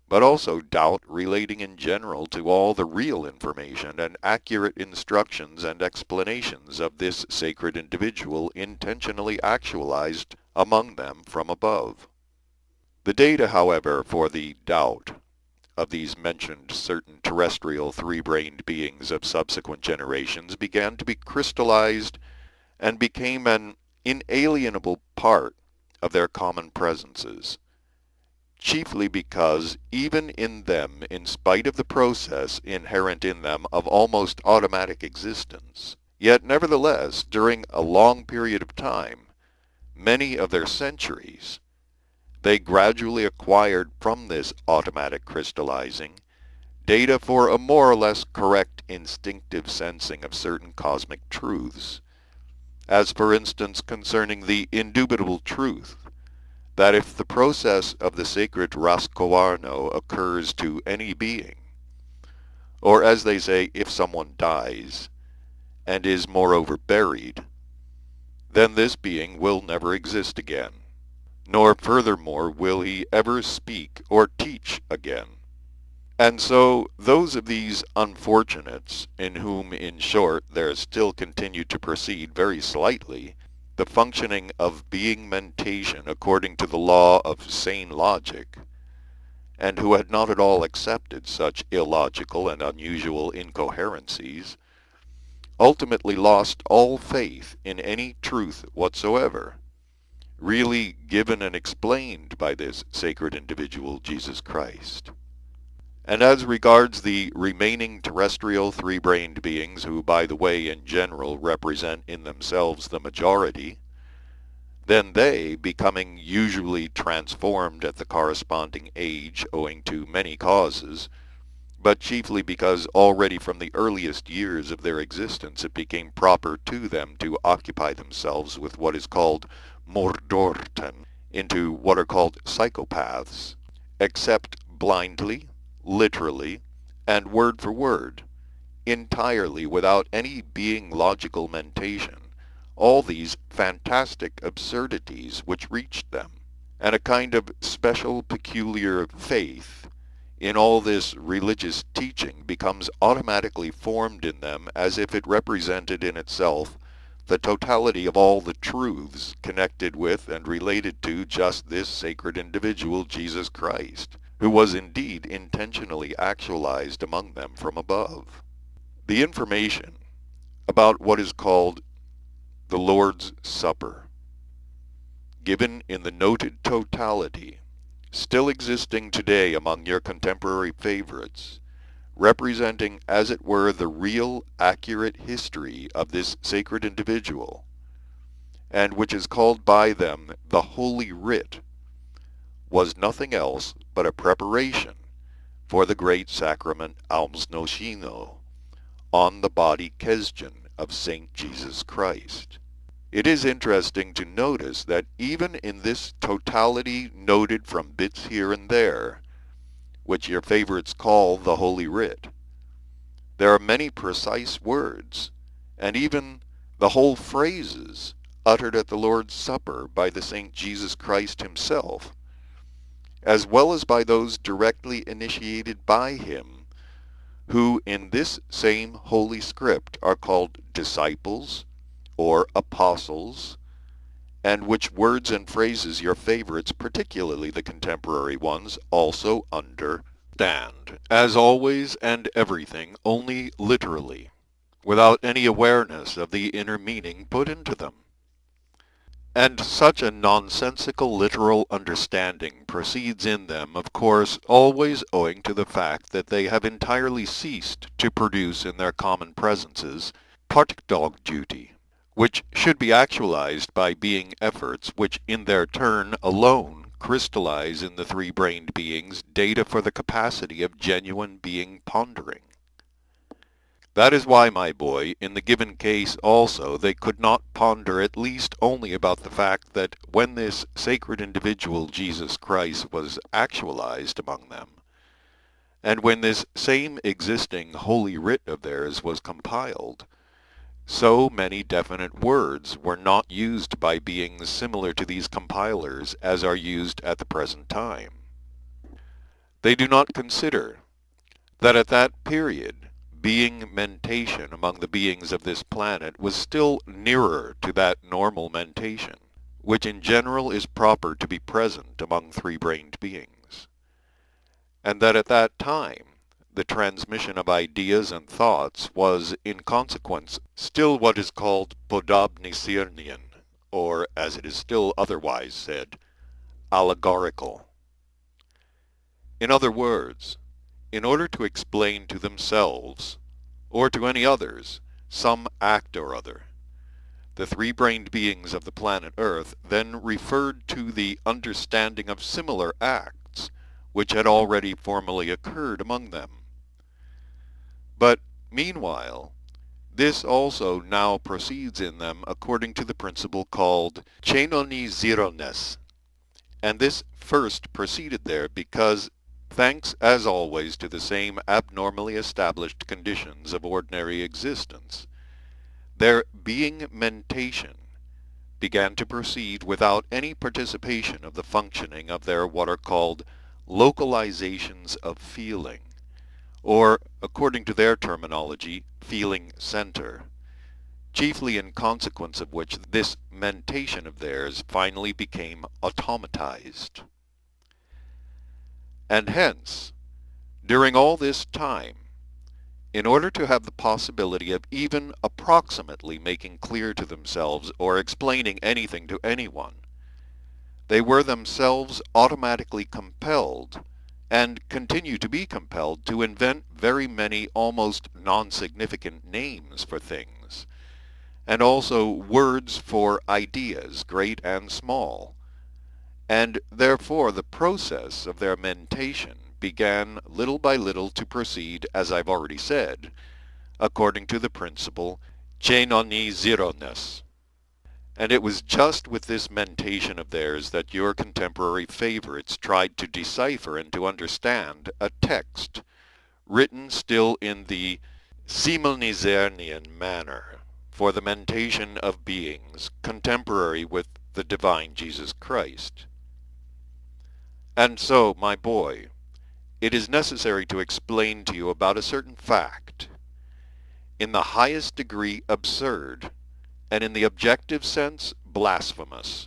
A: but also doubt relating in general to all the real information and accurate instructions and explanations of this sacred individual intentionally actualized among them from above. The data, however, for the doubt of these mentioned certain terrestrial three-brained beings of subsequent generations began to be crystallized and became an inalienable part of their common presences, chiefly because even in them, in spite of the process inherent in them of almost automatic existence, yet nevertheless, during a long period of time, many of their centuries, they gradually acquired from this automatic crystallizing data for a more or less correct instinctive sensing of certain cosmic truths, as for instance concerning the indubitable truth that if the process of the sacred Raskowarno occurs to any being, or as they say, if someone dies, and is moreover buried, then this being will never exist again, nor furthermore will he ever speak or teach again. And so those of these unfortunates, in whom in short there still continued to proceed very slightly the functioning of being mentation according to the law of sane logic, and who had not at all accepted such illogical and unusual incoherencies, ultimately lost all faith in any truth whatsoever, really given and explained by this sacred individual, Jesus Christ. And as regards the remaining terrestrial three-brained beings, who, by the way, in general represent in themselves the majority, then they, becoming usually transformed at the corresponding age owing to many causes, but chiefly because already from the earliest years of their existence it became proper to them to occupy themselves with what is called Mordorten, into what are called psychopaths, accept blindly, literally, and word for word, entirely without any being logical mentation, all these fantastic absurdities which reached them, and a kind of special peculiar faith in all this religious teaching becomes automatically formed in them as if it represented in itself the totality of all the truths connected with and related to just this sacred individual, Jesus Christ, who was indeed intentionally actualized among them from above. The information about what is called the Lord's Supper, given in the noted totality, still existing today among your contemporary favorites, representing as it were the real accurate history of this sacred individual, and which is called by them the Holy Writ, was nothing else but a preparation for the great sacrament Almsnoshino on the body Kesdjan of Saint Jesus Christ. It is interesting to notice that even in this totality noted from bits here and there, which your favorites call the Holy Writ, there are many precise words, and even the whole phrases uttered at the Lord's Supper by the Saint Jesus Christ himself, as well as by those directly initiated by him, who in this same Holy Script are called disciples, or apostles, and which words and phrases your favorites, particularly the contemporary ones, also understand, as always and everything, only literally, without any awareness of the inner meaning put into them. And such a nonsensical literal understanding proceeds in them, of course, always owing to the fact that they have entirely ceased to produce in their common presences dog duty, which should be actualized by being efforts which in their turn alone crystallize in the three-brained beings data for the capacity of genuine being pondering. That is why, my boy, in the given case also, they could not ponder at least only about the fact that when this sacred individual, Jesus Christ, was actualized among them, and when this same existing holy writ of theirs was compiled, so many definite words were not used by beings similar to these compilers as are used at the present time. They do not consider that at that period being mentation among the beings of this planet was still nearer to that normal mentation, which in general is proper to be present among three-brained beings, and that at that time the transmission of ideas and thoughts was in consequence still what is called podobnisirnian, or as it is still otherwise said, allegorical. In other words, in order to explain to themselves, or to any others, some act or other, the three-brained beings of the planet Earth then referred to the understanding of similar acts which had already formally occurred among them. But, meanwhile, this also now proceeds in them according to the principle called chenonizirones, and this first proceeded there because, thanks as always to the same abnormally established conditions of ordinary existence, their being mentation began to proceed without any participation of the functioning of their what are called localizations of feeling, or, according to their terminology, feeling center, chiefly in consequence of which this mentation of theirs finally became automatized. And hence, during all this time, in order to have the possibility of even approximately making clear to themselves or explaining anything to anyone, they were themselves automatically compelled, and continue to be compelled, to invent very many almost non-significant names for things, and also words for ideas, great and small. And therefore the process of their mentation began little by little to proceed, as I've already said, according to the principle chenonizirones. And it was just with this mentation of theirs that your contemporary favorites tried to decipher and to understand a text written still in the Simonizernian manner for the mentation of beings contemporary with the divine Jesus Christ. And so, my boy, it is necessary to explain to you about a certain fact, in the highest degree absurd, and in the objective sense blasphemous,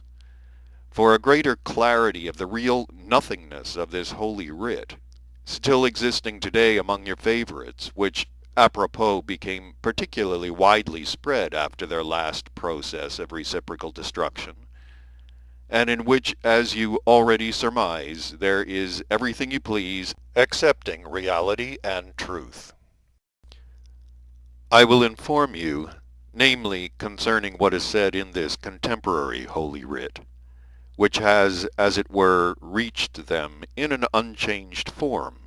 A: for a greater clarity of the real nothingness of this holy writ, still existing today among your favorites, which apropos became particularly widely spread after their last process of reciprocal destruction, and in which, as you already surmise, there is everything you please, excepting reality and truth. I will inform you, namely concerning what is said in this contemporary Holy Writ, which has, as it were, reached them in an unchanged form,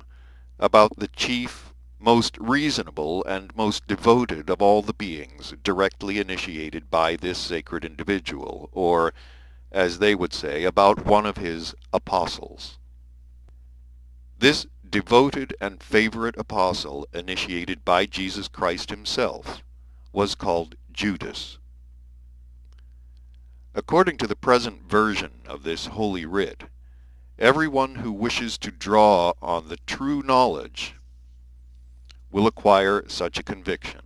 A: about the chief, most reasonable, and most devoted of all the beings directly initiated by this sacred individual, or, as they would say, about one of his apostles. This devoted and favorite apostle, initiated by Jesus Christ himself, was called Judas. According to the present version of this Holy Writ, everyone who wishes to draw on the true knowledge will acquire such a conviction,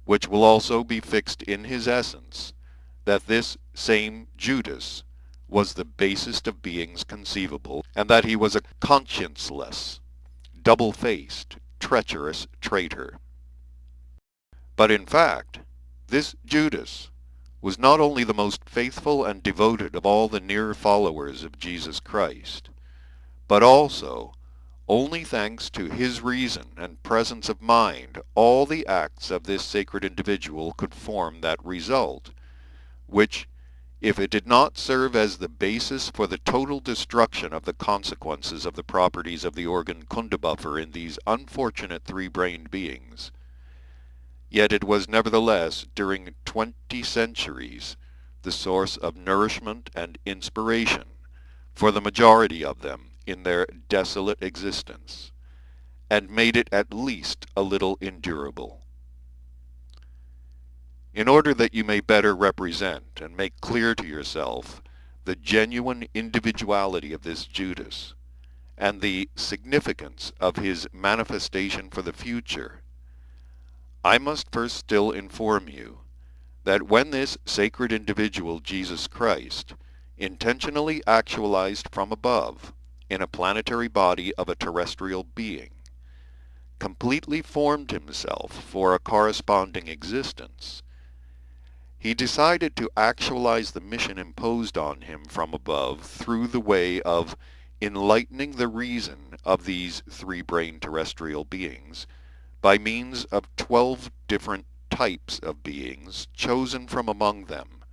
A: which will also be fixed in his essence, that this same Judas was the basest of beings conceivable, and that he was a conscienceless, double-faced, treacherous traitor. But in fact, this Judas was not only the most faithful and devoted of all the near followers of Jesus Christ, but also, only thanks to his reason and presence of mind, all the acts of this sacred individual could form that result, which, if it did not serve as the basis for the total destruction of the consequences of the properties of the organ Kundabuffer in these unfortunate three-brained beings, yet it was nevertheless, during 20 centuries, the source of nourishment and inspiration for the majority of them in their desolate existence, and made it at least a little endurable. In order that you may better represent and make clear to yourself the genuine individuality of this Judas, and the significance of his manifestation for the future, I must first still inform you that when this sacred individual, Jesus Christ, intentionally actualized from above in a planetary body of a terrestrial being, completely formed himself for a corresponding existence, he decided to actualize the mission imposed on him from above through the way of enlightening the reason of these three-brained terrestrial beings by means of 12 different types of beings chosen from among them,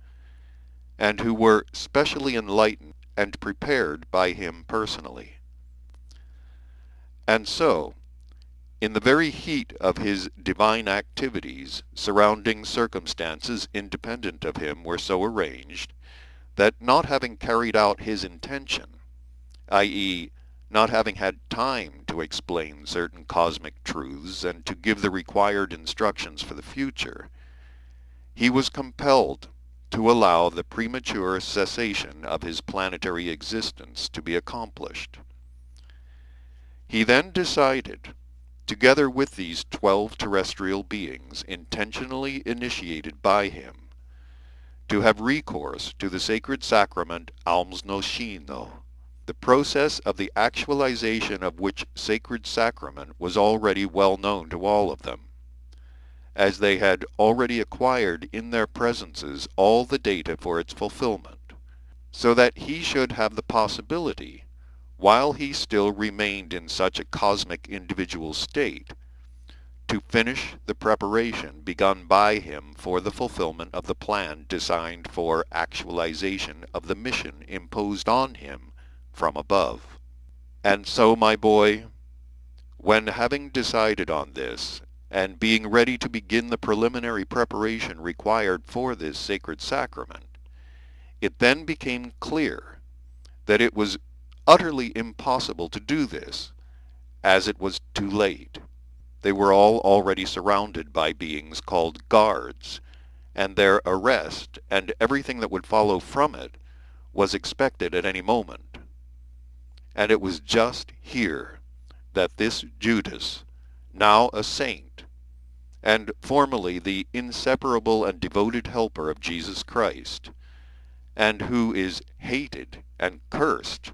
A: and who were specially enlightened and prepared by him personally. And so, in the very heat of his divine activities, surrounding circumstances independent of him were so arranged that, not having carried out his intention, i.e., not having had time to explain certain cosmic truths and to give the required instructions for the future, he was compelled to allow the premature cessation of his planetary existence to be accomplished. He then decided, together with these 12 terrestrial beings intentionally initiated by him, to have recourse to the sacred sacrament Alms no Shino, the process of the actualization of which sacred sacrament was already well known to all of them, as they had already acquired in their presences all the data for its fulfillment, so that he should have the possibility, while he still remained in such a cosmic individual state, to finish the preparation begun by him for the fulfillment of the plan designed for actualization of the mission imposed on him from above. And so, my boy, when having decided on this, and being ready to begin the preliminary preparation required for this sacred sacrament, it then became clear that it was utterly impossible to do this, as it was too late. They were all already surrounded by beings called guards, and their arrest, and everything that would follow from it, was expected at any moment. And it was just here that this Judas, now a saint, and formerly the inseparable and devoted helper of Jesus Christ, and who is hated and cursed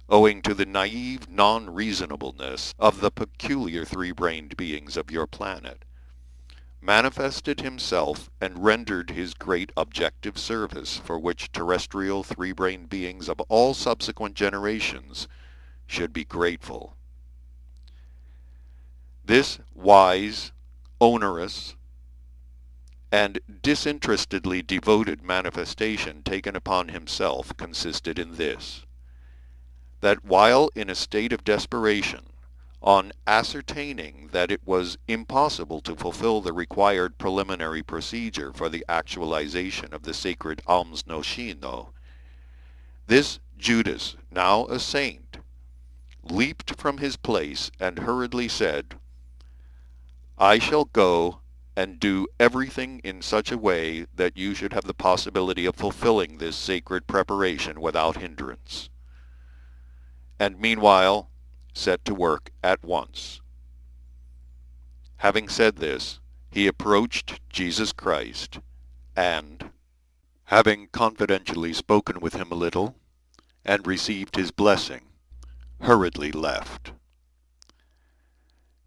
A: owing to the naive non-reasonableness of the peculiar three-brained beings of your planet, manifested himself and rendered his great objective service for which terrestrial three-brained beings of all subsequent generations should be grateful. This wise, onerous, and disinterestedly devoted manifestation taken upon himself consisted in this: that while in a state of desperation, on ascertaining that it was impossible to fulfill the required preliminary procedure for the actualization of the sacred Alms no Shino, this Judas, now a saint, leaped from his place and hurriedly said, "I shall go and do everything in such a way that you should have the possibility of fulfilling this sacred preparation without hindrance," and meanwhile set to work at once. Having said this, he approached Jesus Christ, and, having confidentially spoken with him a little, and received his blessing, hurriedly left.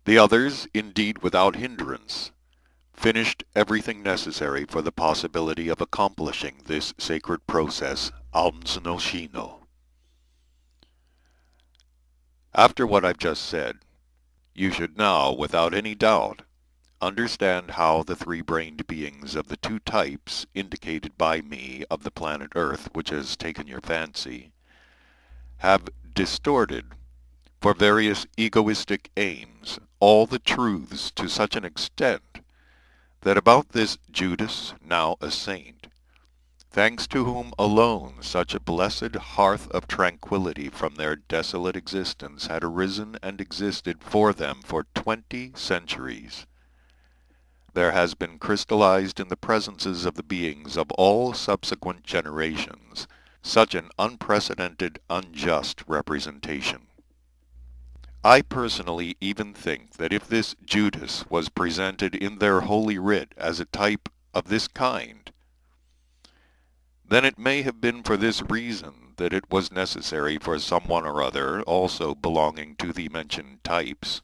A: The others, indeed without hindrance, finished everything necessary for the possibility of accomplishing this sacred process Alms no Shino. After what I've just said, you should now, without any doubt, understand how the three-brained beings of the two types indicated by me of the planet Earth, which has taken your fancy, have distorted, for various egoistic aims, all the truths to such an extent that about this Judas, now a saint, thanks to whom alone such a blessed hearth of tranquillity from their desolate existence had arisen and existed for them for 20 centuries, there has been crystallized in the presences of the beings of all subsequent generations such an unprecedented, unjust representation. I personally even think that if this Judas was presented in their Holy Writ as a type of this kind, then it may have been for this reason that it was necessary for someone or other, also belonging to the mentioned types,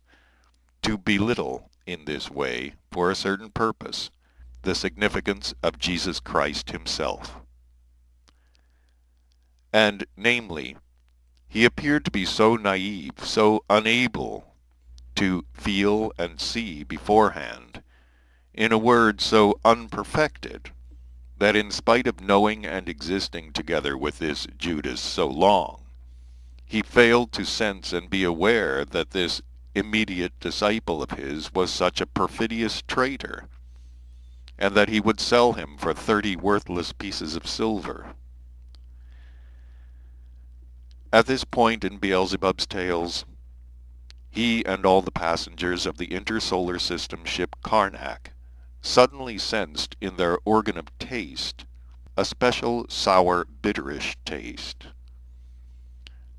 A: to belittle in this way, for a certain purpose, the significance of Jesus Christ himself. And, namely, he appeared to be so naive, so unable to feel and see beforehand, in a word, so unperfected, that in spite of knowing and existing together with this Judas so long, he failed to sense and be aware that this immediate disciple of his was such a perfidious traitor, and that he would sell him for 30 worthless pieces of silver. At this point in Beelzebub's tales, he and all the passengers of the intersolar system ship Karnak suddenly sensed in their organ of taste a special sour, bitterish taste.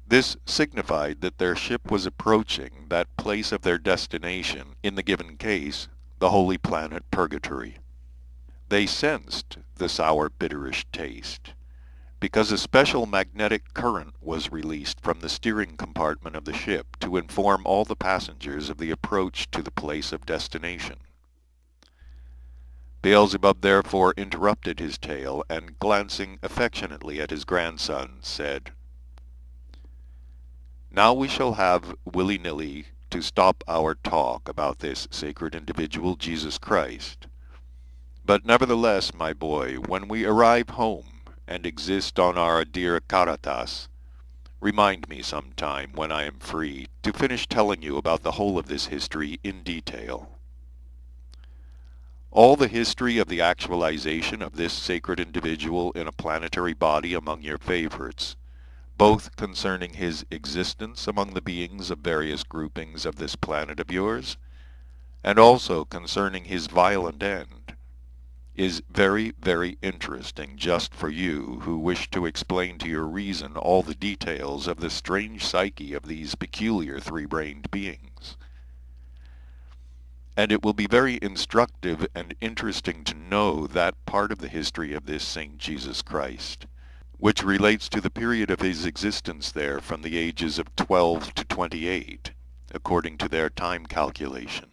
A: This signified that their ship was approaching that place of their destination, in the given case, the holy planet Purgatory. They sensed the sour, bitterish taste because a special magnetic current was released from the steering compartment of the ship to inform all the passengers of the approach to the place of destination. Beelzebub therefore interrupted his tale, and glancing affectionately at his grandson, said, "Now we shall have willy-nilly to stop our talk about this sacred individual, Jesus Christ. But nevertheless, my boy, when we arrive home and exist on our dear Karatas, remind me some time, when I am free, to finish telling you about the whole of this history in detail. All the history of the actualization of this sacred individual in a planetary body among your favorites, both concerning his existence among the beings of various groupings of this planet of yours, and also concerning his violent end, is very, very interesting just for you who wish to explain to your reason all the details of the strange psyche of these peculiar three-brained beings. And it will be very instructive and interesting to know that part of the history of this Saint Jesus Christ, which relates to the period of his existence there from the ages of 12 to 28, according to their time calculation.